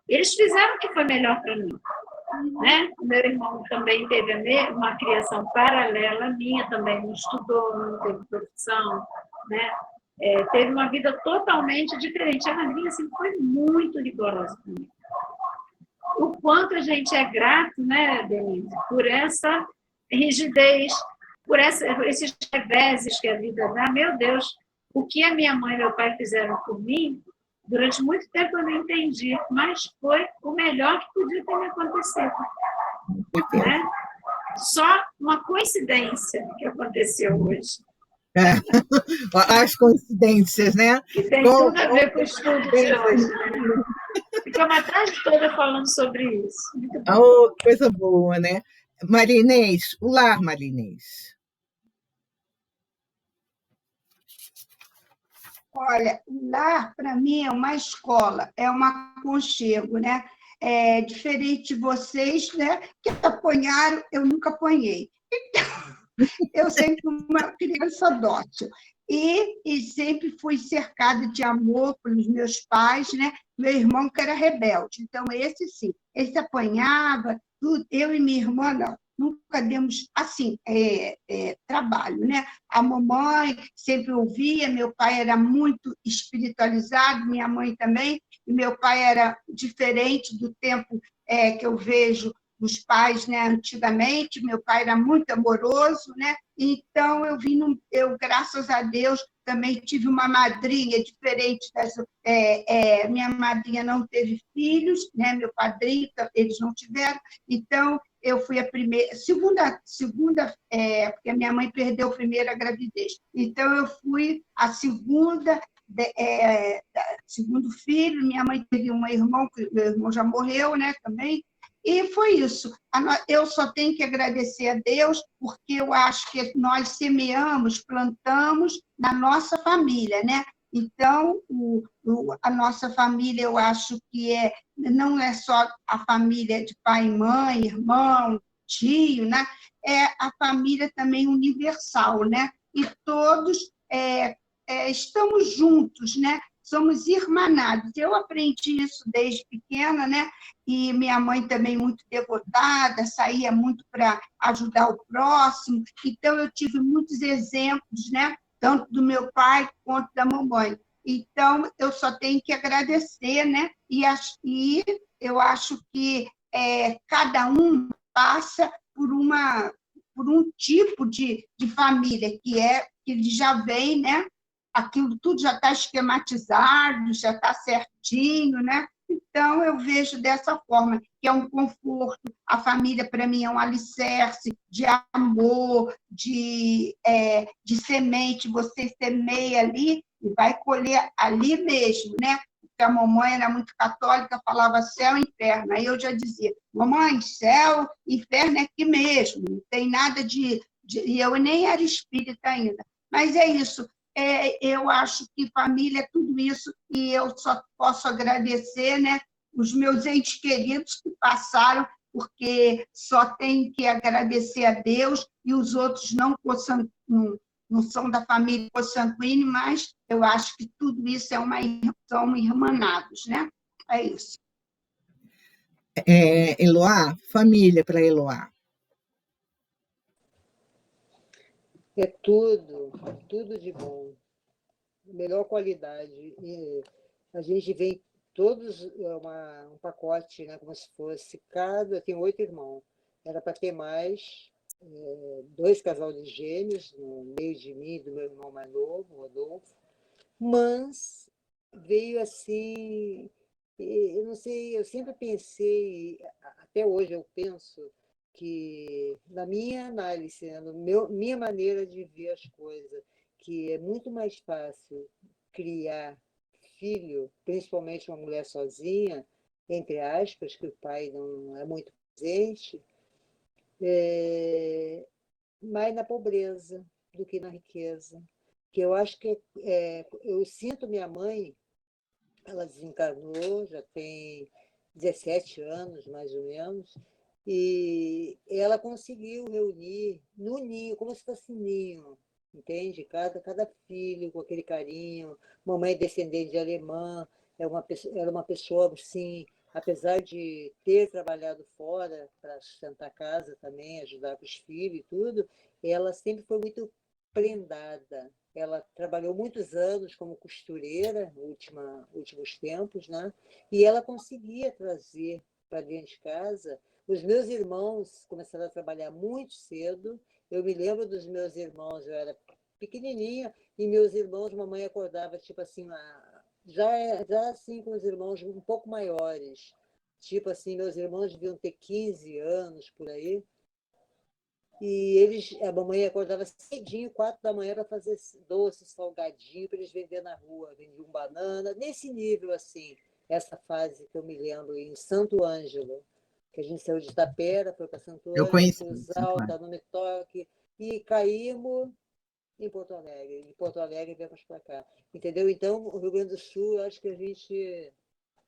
eles fizeram o que foi melhor para mim. Né? Meu irmão também teve uma criação paralela à minha, também não estudou, não teve profissão, né? Teve uma vida totalmente diferente. A madrinha assim, foi muito rigorosa comigo. O quanto a gente é grato, né, Denise, por essa rigidez, por esses reveses que a vida dá. Meu Deus, o que a minha mãe e meu pai fizeram por mim, durante muito tempo eu não entendi, mas foi o melhor que podia ter me acontecido. Né? Só uma coincidência que aconteceu hoje. As coincidências, né? Que tem tudo a ver com o estudo de hoje. Né? Ficamos a tarde toda falando sobre isso. Oh, coisa boa, né? Marinês, o lar, Marinês. Olha, o lar, para mim, é uma escola, é um aconchego, né? Diferente de vocês, né? Que apanharam, eu nunca apanhei. Eu sempre fui uma criança dócil. E sempre fui cercada de amor pelos meus pais, né? Meu irmão que era rebelde. Então, esse sim, esse apanhava, tudo. Eu e minha irmã, não. Nunca demos, assim, trabalho, né? A mamãe sempre ouvia, meu pai era muito espiritualizado, minha mãe também, e meu pai era diferente do tempo que eu vejo os pais, né, antigamente. Meu pai era muito amoroso, né? Então eu graças a Deus também tive uma madrinha diferente minha madrinha não teve filhos, né? Meu padrinho eles não tiveram, então eu fui a segunda, porque a minha mãe perdeu a primeira gravidez, então eu fui a segunda, segundo filho. Minha mãe teve um irmão, meu irmão já morreu, né, também. E foi isso. Eu só tenho que agradecer a Deus, porque eu acho que nós semeamos, plantamos na nossa família, né? Então, a nossa família, eu acho que não é só a família de pai e mãe, irmão, tio, né? É a família também universal, né? E todos estamos juntos, né? Somos irmanados. Eu aprendi isso desde pequena, né? E minha mãe também muito devotada, saía muito para ajudar o próximo. Então, eu tive muitos exemplos, né? Tanto do meu pai quanto da mamãe. Então, eu só tenho que agradecer, né? E eu acho que cada um passa por um tipo de família que ele já vem, né? Aquilo tudo já está esquematizado, já está certinho, né? Então, eu vejo dessa forma, que é um conforto. A família, para mim, é um alicerce de amor, de semente. Você semeia ali e vai colher ali mesmo, né? Porque a mamãe era muito católica, falava céu e inferno. Aí eu já dizia, mamãe, céu e inferno é aqui mesmo, não tem nada de... E eu nem era espírita ainda. Mas é isso. Eu acho que família é tudo isso, e eu só posso agradecer, né, os meus entes queridos que passaram, porque só tenho que agradecer a Deus, e os outros não não são da família consanguínea, mas eu acho que tudo isso são irmanados, né? É isso. Eloá, família para Eloá. É tudo de bom, melhor qualidade. E a gente vem todos um pacote, né, como se fosse cada. Eu tenho 8 irmãos, era para ter mais, 2 casal de gêmeos, no meio de mim e do meu irmão mais novo, o Rodolfo, mas veio assim. Eu não sei, eu sempre pensei, até hoje eu penso, que na minha análise, né, minha maneira de ver as coisas, que é muito mais fácil criar filho, principalmente uma mulher sozinha, entre aspas, que o pai não é muito presente, mais na pobreza do que na riqueza. Que eu acho que eu sinto minha mãe, ela desencarnou, já tem 17 anos, mais ou menos, e ela conseguiu reunir no ninho, como se fosse ninho, entende? Cada filho com aquele carinho. Mamãe é descendente de alemã, era uma pessoa, sim, apesar de ter trabalhado fora para sustentar a casa também, ajudar com os filhos e tudo, ela sempre foi muito prendada. Ela trabalhou muitos anos como costureira, últimos tempos, né? E ela conseguia trazer para dentro de casa. Os meus irmãos começaram a trabalhar muito cedo. Eu me lembro dos meus irmãos, eu era pequenininha, e meus irmãos, mamãe acordava, tipo assim, já assim com os irmãos um pouco maiores. Tipo assim, meus irmãos deviam ter 15 anos, por aí. E a mamãe acordava cedinho, 4 da manhã, para fazer doce, salgadinho, para eles venderem na rua. Vendiam banana, nesse nível, assim. Essa fase que eu me lembro, em Santo Ângelo, que a gente saiu de Itapera, foi para Santo Eu Ângelo, conheci Cruz Santo Alta, Ângelo. Nome Toque, e caímos em Porto Alegre. De Porto Alegre viemos para cá. Entendeu? Então, o Rio Grande do Sul, eu acho que a gente,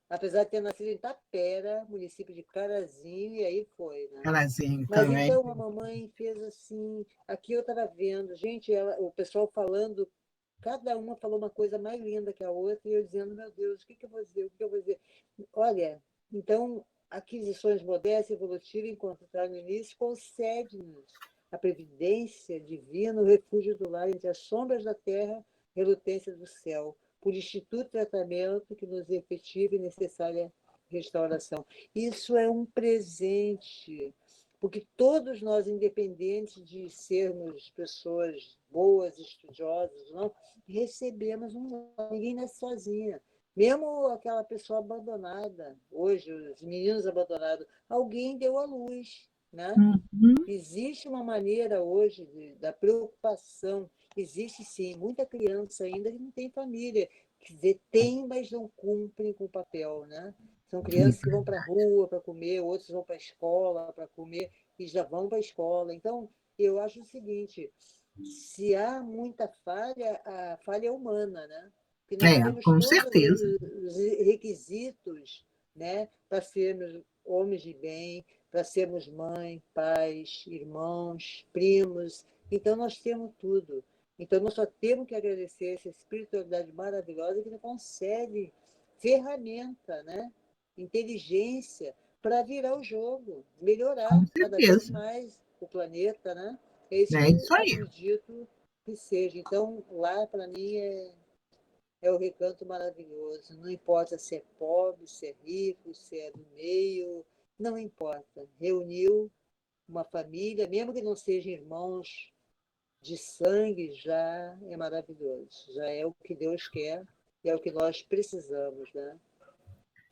apesar de ter nascido em Itapera, município de Carazinho, e aí foi, né? Carazinho Mas também. então a mamãe fez assim. Aqui eu estava vendo, gente, o pessoal falando, cada uma falou uma coisa mais linda que a outra, e eu dizendo, meu Deus, o que eu vou dizer? O que eu vou dizer? Olha, então, aquisições modestas, evolutivas, encontrar no início, concede-nos a previdência divina, o refúgio do lar entre as sombras da terra, relutância do céu, por instituto de tratamento que nos efetiva e necessária restauração. Isso é um presente, porque todos nós, independente de sermos pessoas boas, estudiosas, não, recebemos ninguém nasce sozinha. Mesmo aquela pessoa abandonada, hoje, os meninos abandonados, alguém deu à luz, né? Uhum. Existe uma maneira hoje da preocupação. Existe, sim, muita criança ainda que não tem família. Quer dizer, tem, mas não cumprem com o papel, né? São crianças que vão para a rua para comer, outros vão para a escola para comer e já vão para a escola. Então, eu acho o seguinte, se há muita falha, a falha é humana, né? Porque nós temos Com todos certeza. os requisitos, né, para sermos homens de bem, para sermos mãe, pais, irmãos, primos. Então, nós temos tudo. Então, nós só temos que agradecer essa espiritualidade maravilhosa que nos concede ferramenta, né? Inteligência para virar o jogo, Com melhorar cada vez certeza. mais o planeta, né? É isso que É eu isso aí. acredito que seja. Então, lá, para mim, é o recanto maravilhoso. Não importa se é pobre, se é rico, se é do meio, não importa. Reuniu uma família, mesmo que não sejam irmãos de sangue, já é maravilhoso. Já é o que Deus quer e é o que nós precisamos, né?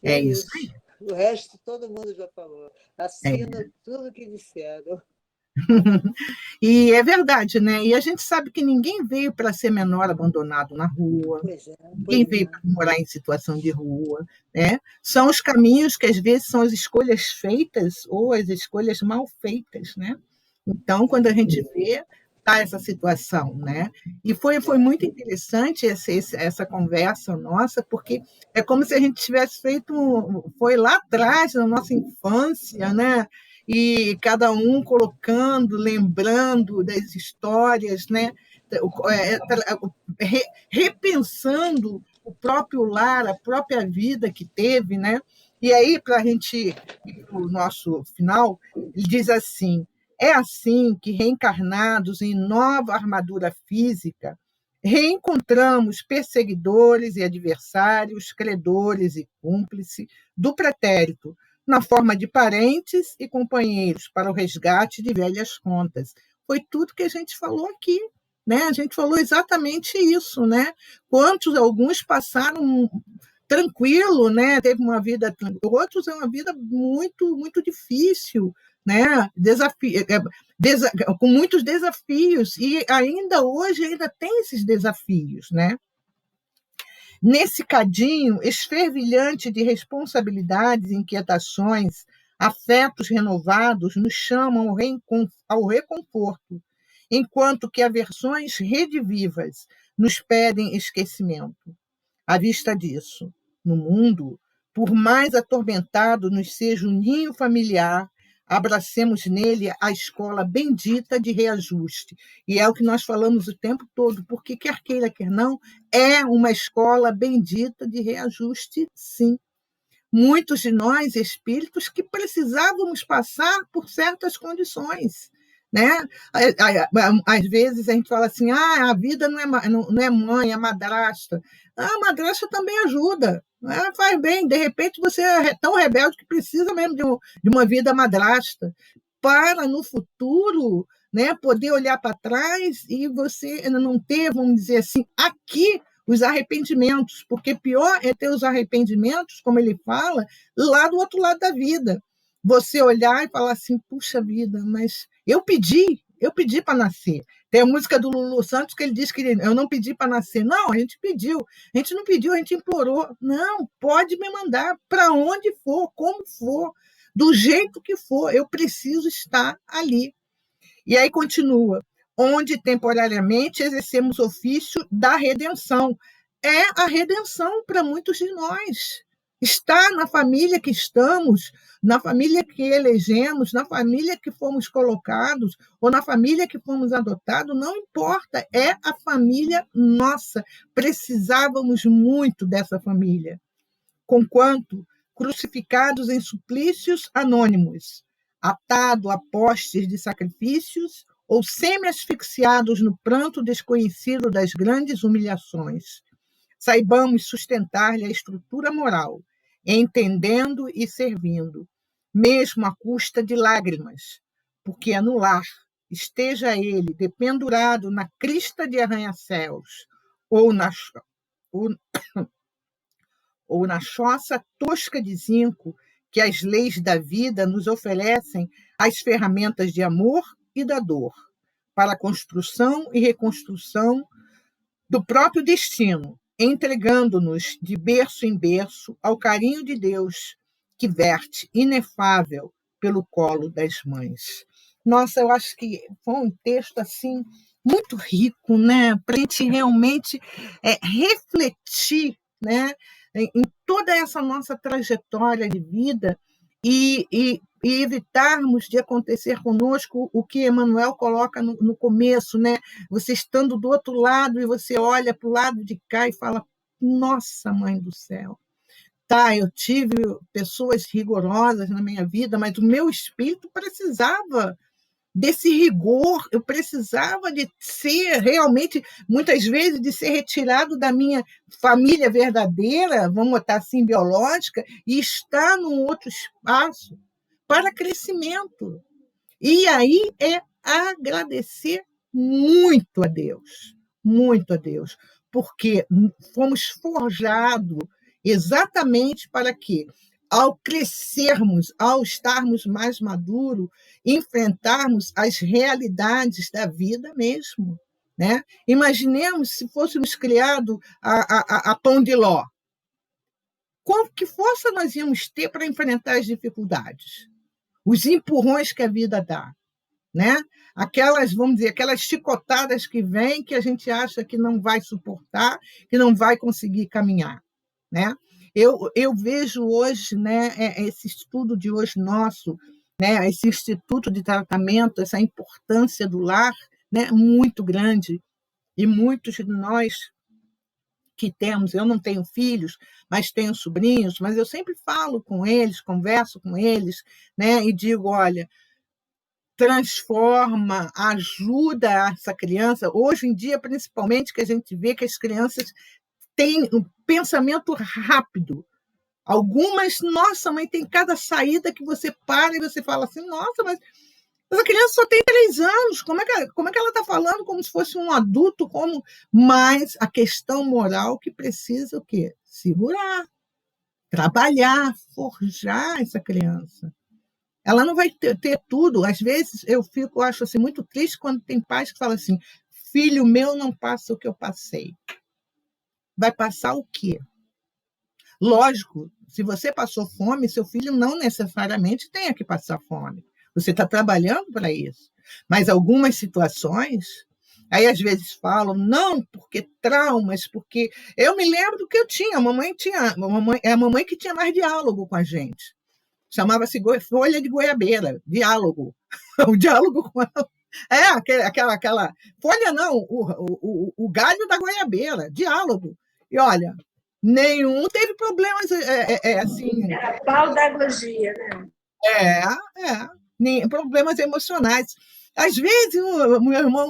E É é isso aí. isso. O resto todo mundo já falou. É. Assino tudo que disseram. E é verdade, né? E a gente sabe que ninguém veio para ser menor abandonado na rua, Pois é, ninguém pois veio é. para morar em situação de rua, né? São os caminhos que às vezes são as escolhas feitas ou as escolhas mal feitas, né? Então, quando a gente vê, tá essa situação, né? E foi muito interessante essa conversa nossa, porque é como se a gente tivesse feito, foi lá atrás, na nossa infância, né? E cada um colocando, lembrando das histórias, né? repensando o próprio lar, a própria vida que teve, né? E aí, para a gente ir para o nosso final, ele diz assim: é assim que, reencarnados em nova armadura física, reencontramos perseguidores e adversários, credores e cúmplices do pretérito, na forma de parentes e companheiros para o resgate de velhas contas. Foi tudo que a gente falou aqui, né? A gente falou exatamente isso, né? Alguns passaram tranquilo, né? Teve uma vida, outros é uma vida muito, muito difícil, né? Com muitos desafios, e ainda hoje ainda tem esses desafios, né? Nesse cadinho esfervilhante de responsabilidades, inquietações, afetos renovados nos chamam ao reconforto, enquanto que aversões redivivas nos pedem esquecimento. À vista disso, no mundo, por mais atormentado nos seja o ninho familiar, abracemos nele a escola bendita de reajuste. E é o que nós falamos o tempo todo, porque quer queira, quer não, é uma escola bendita de reajuste, sim. Muitos de nós, espíritos, que precisávamos passar por certas condições, né? Às vezes a gente fala assim, a vida não é mãe, é madrasta. A madrasta também ajuda, né? Faz bem, de repente você é tão rebelde que precisa mesmo de uma vida madrasta, para no futuro, né, poder olhar para trás e você não ter, vamos dizer assim, aqui os arrependimentos, porque pior é ter os arrependimentos, como ele fala, lá do outro lado da vida. Você olhar e falar assim, puxa vida, mas eu pedi para nascer. Tem a música do Lulu Santos que ele diz que eu não pedi para nascer. Não, a gente pediu. A gente não pediu, a gente implorou. Não, pode me mandar para onde for, como for, do jeito que for, eu preciso estar ali. E aí continua, onde temporariamente exercemos o ofício da redenção. É a redenção para muitos de nós. Estar na família que estamos, na família que elegemos, na família que fomos colocados, ou na família que fomos adotados, não importa, é a família nossa. Precisávamos muito dessa família. Conquanto crucificados em suplícios anônimos, atado a postes de sacrifícios ou semi-asfixiados no pranto desconhecido das grandes humilhações. Saibamos sustentar-lhe a estrutura moral, entendendo e servindo, mesmo à custa de lágrimas, porque é no lar, esteja ele dependurado na crista de arranha-céus ou na choça tosca de zinco, que as leis da vida nos oferecem as ferramentas de amor e da dor, para a construção e reconstrução do próprio destino, entregando-nos de berço em berço ao carinho de Deus, que verte inefável pelo colo das mães. Nossa, eu acho que foi um texto assim muito rico, né? Para a gente realmente refletir, né? Em toda essa nossa trajetória de vida e evitarmos de acontecer conosco o que Emmanuel coloca no começo, né? Você estando do outro lado e você olha para o lado de cá e fala, nossa, Mãe do céu, tá, eu tive pessoas rigorosas na minha vida, mas o meu espírito precisava desse rigor, eu precisava de ser realmente, muitas vezes, de ser retirado da minha família verdadeira, vamos botar assim, biológica, e estar num outro espaço para crescimento. E aí é agradecer muito a Deus, porque fomos forjados exatamente para quê? Ao crescermos, ao estarmos mais maduros, enfrentarmos as realidades da vida mesmo, né? Imaginemos se fôssemos criados a pão de ló. Que força nós íamos ter para enfrentar as dificuldades? Os empurrões que a vida dá, né? Vamos dizer, aquelas chicotadas que vêm que a gente acha que não vai suportar, que não vai conseguir caminhar, né? Eu vejo hoje, né, esse estudo de hoje nosso, né, esse instituto de tratamento, essa importância do lar, né, muito grande. E muitos de nós que temos, eu não tenho filhos, mas tenho sobrinhos, mas eu sempre falo com eles, converso com eles, né, e digo, olha, transforma, ajuda essa criança. Hoje em dia, principalmente, que a gente vê que as crianças têm um pensamento rápido. Algumas, nossa, mãe, tem cada saída que você para e você fala assim, nossa, mas essa criança só tem 3 anos, como é que ela está falando como se fosse um adulto? Mas a questão moral que precisa o quê? Segurar, trabalhar, forjar essa criança. Ela não vai ter tudo. Às vezes eu acho assim, muito triste quando tem pais que falam assim, filho meu não passa o que eu passei. Vai passar o quê? Lógico, se você passou fome, seu filho não necessariamente tenha que passar fome. Você está trabalhando para isso. Mas algumas situações, aí às vezes falam, não, porque traumas, porque... Eu me lembro do que eu tinha. É a mamãe que tinha mais diálogo com a gente. Chamava-se folha de goiabeira, diálogo. O diálogo com ela. Aquela... Folha não, o galho da goiabeira, diálogo. E olha, nenhum teve problemas assim. Era paudagogia, né? Problemas emocionais. Às vezes, o meu irmão,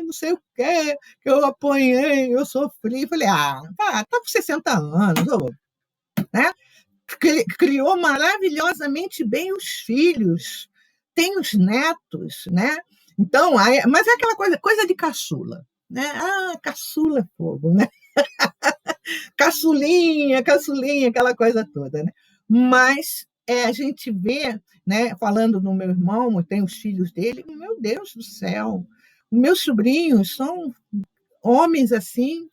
não sei o quê, que eu apanhei, eu sofri. Falei, tá com 60 anos, né? Criou maravilhosamente bem os filhos, tem os netos, né? Então, mas é aquela coisa de caçula, né? Caçula é fogo, né? Caçulinha, aquela coisa toda, né? Mas a gente vê, né, falando no meu irmão, tem os filhos dele, meu Deus do céu, meus sobrinhos são homens assim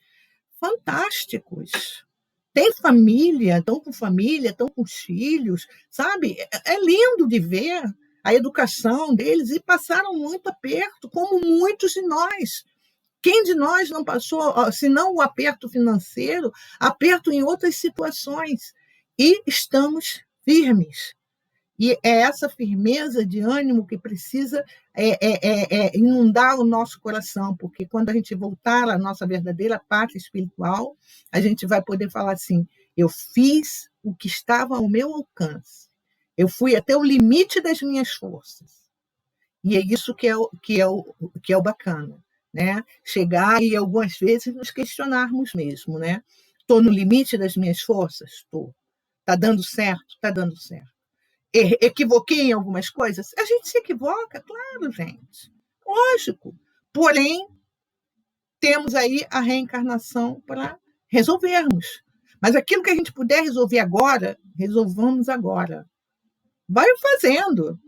fantásticos. Tem família, estão com os filhos, sabe? É lindo de ver a educação deles e passaram muito aperto, como muitos de nós. Quem de nós não passou, se não o aperto financeiro, aperto em outras situações? E estamos firmes. E é essa firmeza de ânimo que precisa inundar o nosso coração, porque quando a gente voltar à nossa verdadeira pátria espiritual, a gente vai poder falar assim, eu fiz o que estava ao meu alcance, eu fui até o limite das minhas forças. E é isso que é o bacana, né? Chegar e algumas vezes nos questionarmos mesmo, né? Estou no limite das minhas forças? Estou. Está dando certo? Está dando certo. Equivoquei em algumas coisas? A gente se equivoca, claro, gente. Lógico. Porém, temos aí a reencarnação para resolvermos. Mas aquilo que a gente puder resolver agora, resolvamos agora. Vai fazendo.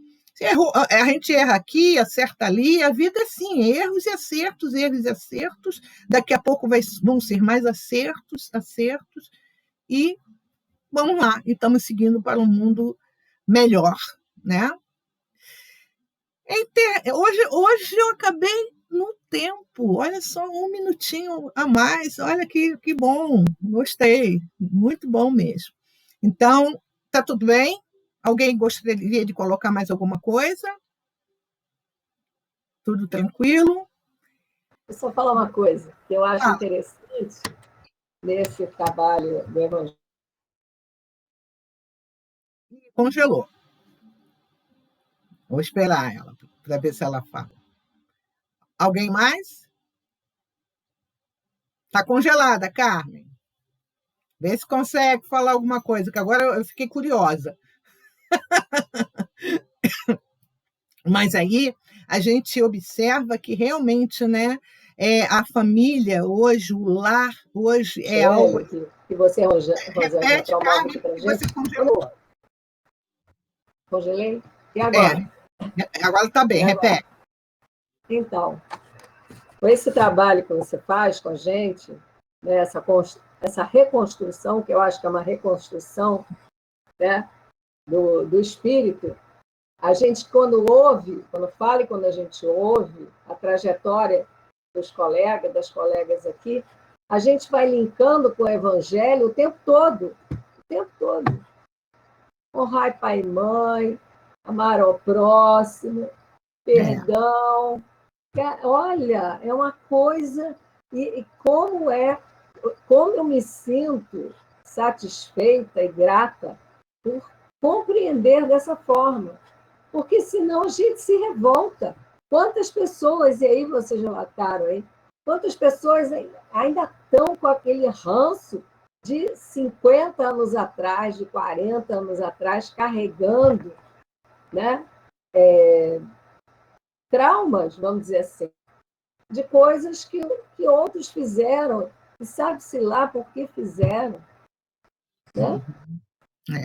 A gente erra aqui, acerta ali, a vida é assim, erros e acertos. Daqui a pouco vão ser mais acertos, e vamos lá, e estamos seguindo para um mundo melhor, né? Hoje eu acabei no tempo, olha só, 1 minutinho a mais, olha que bom, gostei, muito bom mesmo. Então, tá tudo bem? Alguém gostaria de colocar mais alguma coisa? Tudo tranquilo? Eu só falar uma coisa que eu acho interessante nesse trabalho do Evangelho. Congelou. Vou esperar ela, para ver se ela fala. Alguém mais? Está congelada, Carmen. Vê se consegue falar alguma coisa, que agora eu fiquei curiosa. Mas aí a gente observa que realmente, né, a família hoje, o lar hoje é algo... Que você, Rosângela, promove aqui para a gente. Você congelou. Congelei? E agora? Agora está bem, repete. Então, com esse trabalho que você faz com a gente, né, essa reconstrução, que eu acho que é uma reconstrução, né, do espírito, a gente, quando a gente ouve a trajetória dos colegas, das colegas aqui, a gente vai linkando com o Evangelho o tempo todo. Honrar pai e mãe, amar ao próximo, perdão. Olha, é uma coisa E como eu me sinto satisfeita e grata por compreender dessa forma. Porque senão a gente se revolta. Quantas pessoas, e aí vocês relataram aí, quantas pessoas ainda estão com aquele ranço de 50 anos atrás, de 40 anos atrás, carregando, né, traumas, vamos dizer assim, de coisas que outros fizeram, e sabe-se lá por que fizeram. Né?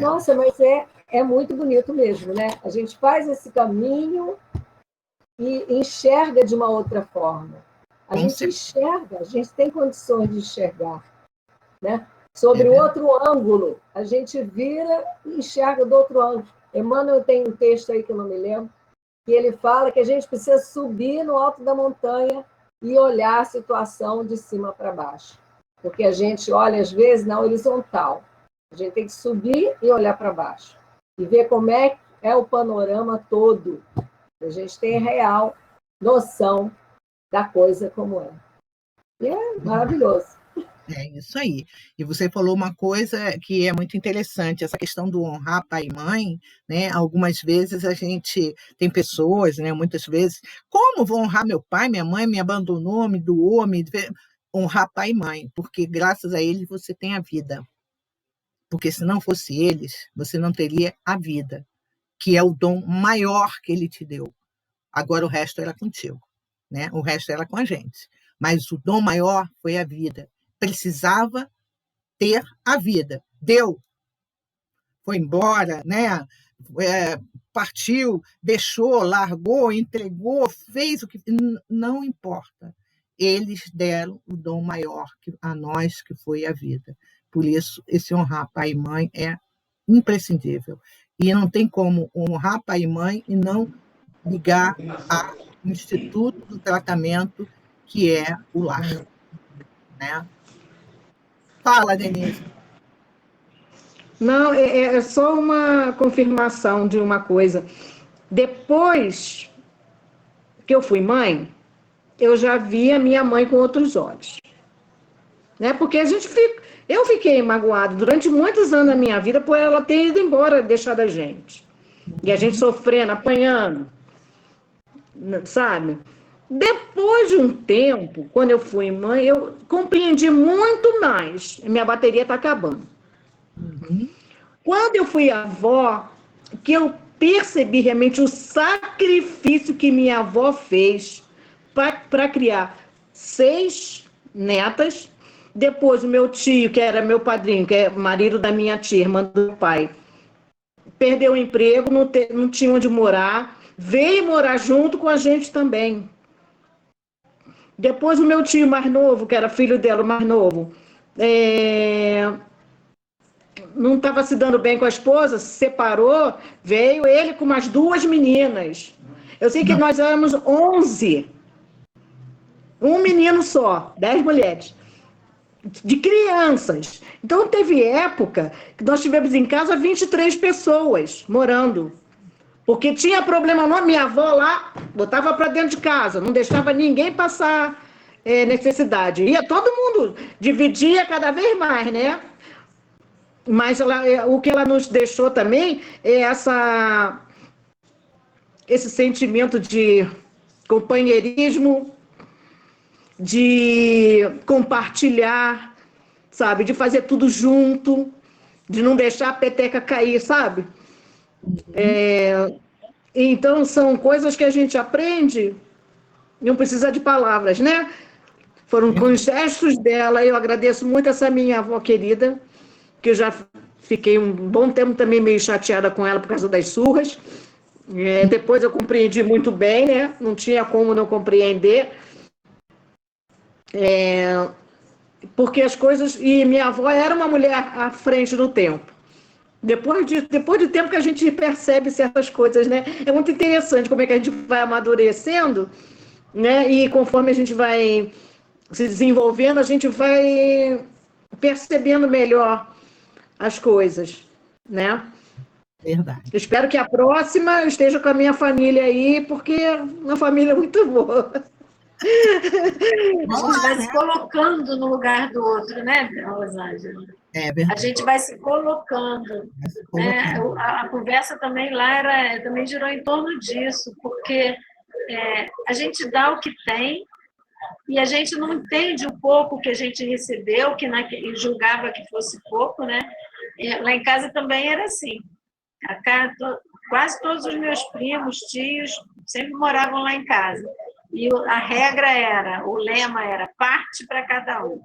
Nossa, mas é muito bonito mesmo, né? A gente faz esse caminho e enxerga de uma outra forma. A gente enxerga, a gente tem condições de enxergar, né? Sobre outro ângulo, a gente vira e enxerga do outro ângulo. Emmanuel tem um texto aí que eu não me lembro, que ele fala que a gente precisa subir no alto da montanha e olhar a situação de cima para baixo. Porque a gente olha, às vezes, na horizontal. A gente tem que subir e olhar para baixo. E ver como é o panorama todo. A gente tem real noção da coisa como é. E é maravilhoso. É isso aí. E você falou uma coisa que é muito interessante, essa questão do honrar pai e mãe, né? Algumas vezes a gente tem pessoas, né? Muitas vezes, como vou honrar meu pai, minha mãe me abandonou, me doou, honrar pai e mãe, porque graças a eles você tem a vida. Porque se não fosse eles, você não teria a vida, que é o dom maior que ele te deu. Agora o resto era contigo, né? O resto era com a gente. Mas o dom maior foi a vida. Precisava ter a vida. Deu. Foi embora, né? Partiu, deixou, largou, entregou, fez o que... Não importa. Eles deram o dom maior a nós, que foi a vida. Por isso, esse honrar pai e mãe é imprescindível. E não tem como honrar pai e mãe e não ligar ao Instituto do Tratamento, que é o lar. Né? Fala, Denise. Não, é só uma confirmação de uma coisa. Depois que eu fui mãe, eu já vi a minha mãe com outros olhos. Né? Porque eu fiquei magoada durante muitos anos da minha vida por ela ter ido embora, deixado a gente. E a gente sofrendo, apanhando, sabe? Depois de um tempo, quando eu fui mãe, eu compreendi muito mais. Minha bateria está acabando. Quando eu fui avó, que eu percebi realmente o sacrifício que minha avó fez para criar 6 netas. Depois, o meu tio, que era meu padrinho, que é marido da minha tia, irmã do meu pai, perdeu o emprego, não tinha onde morar, veio morar junto com a gente também. Depois, o meu tio mais novo, que era filho dela, o mais novo, não estava se dando bem com a esposa, se separou, veio ele com umas 2 meninas. Eu sei que nós éramos 11. Um menino só, 10 mulheres. De crianças. Então, teve época que nós tivemos em casa 23 pessoas morando. Porque tinha problema, não, minha avó lá botava para dentro de casa, não deixava ninguém passar necessidade. Ia todo mundo, dividia cada vez mais, né? Mas o que ela nos deixou também é esse sentimento de companheirismo, de compartilhar, sabe? De fazer tudo junto, de não deixar a peteca cair, sabe? Então, são coisas que a gente aprende, não precisa de palavras, né? Foram com os gestos dela. Eu agradeço muito essa minha avó querida, que eu já fiquei um bom tempo também meio chateada com ela por causa das surras. Depois eu compreendi muito bem, né? Não tinha como não compreender. Porque as coisas... E minha avó era uma mulher à frente do tempo. Depois de tempo que a gente percebe certas coisas, né? É muito interessante como é que a gente vai amadurecendo, né? E conforme a gente vai se desenvolvendo, a gente vai percebendo melhor as coisas, né? Verdade. Espero que a próxima eu esteja com a minha família aí, porque uma família muito boa. A gente vai se colocando no lugar do outro, né, Rosângela? É A verdade. gente vai se colocando. Vai se Né? colocando. A conversa também lá também girou em torno disso, porque a gente dá o que tem e a gente não entende o pouco que a gente recebeu, que julgava que fosse pouco, né? Lá em casa também era assim. Quase todos os meus primos, tios, sempre moravam lá em casa. E a regra o lema era parte para cada um.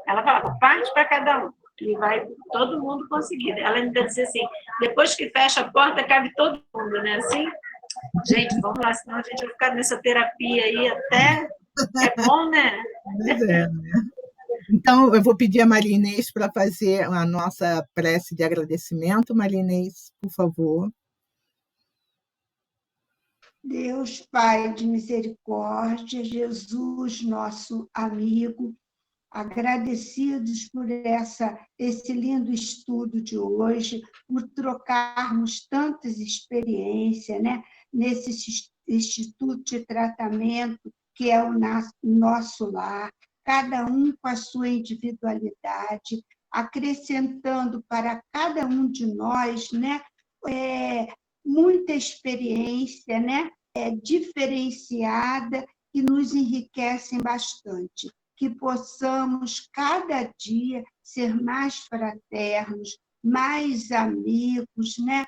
Ela falava, parte para cada um, e vai todo mundo conseguir. Ela ainda dizia assim, depois que fecha a porta, cabe todo mundo, né? Assim, gente, vamos lá, senão a gente vai ficar nessa terapia aí até... É bom, né? Pois é, né? Então, eu vou pedir a Maria Inês para fazer a nossa prece de agradecimento. Maria Inês, por favor. Deus, Pai de misericórdia, Jesus, nosso amigo, agradecidos por esse lindo estudo de hoje, por trocarmos tantas experiências, né, nesse instituto de tratamento que é o nosso lar, cada um com a sua individualidade, acrescentando para cada um de nós, né, muita experiência, né, diferenciada, que nos enriquecem bastante. Que possamos, cada dia, ser mais fraternos, mais amigos, né?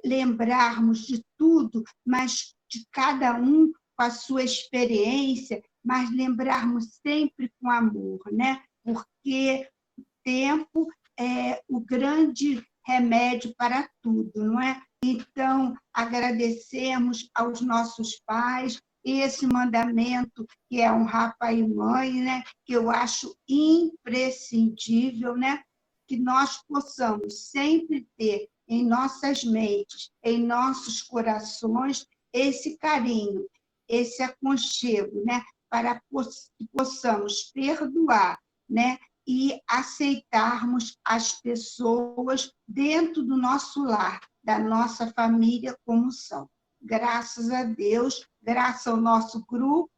Lembrarmos de tudo, mas de cada um com a sua experiência, mas lembrarmos sempre com amor, né? Porque o tempo é o grande remédio para tudo, não é? Então, agradecemos aos nossos pais, esse mandamento que é honrar pai e mãe, né? Que eu acho imprescindível, né? Que nós possamos sempre ter em nossas mentes, em nossos corações, esse carinho, esse aconchego, né? Para que possamos perdoar, né? E aceitarmos as pessoas dentro do nosso lar, da nossa família como são. Graças a Deus, graças ao nosso grupo,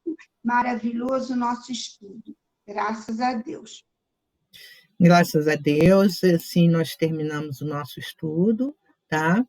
maravilhoso nosso estudo. Graças a Deus. Graças a Deus, assim nós terminamos o nosso estudo, tá?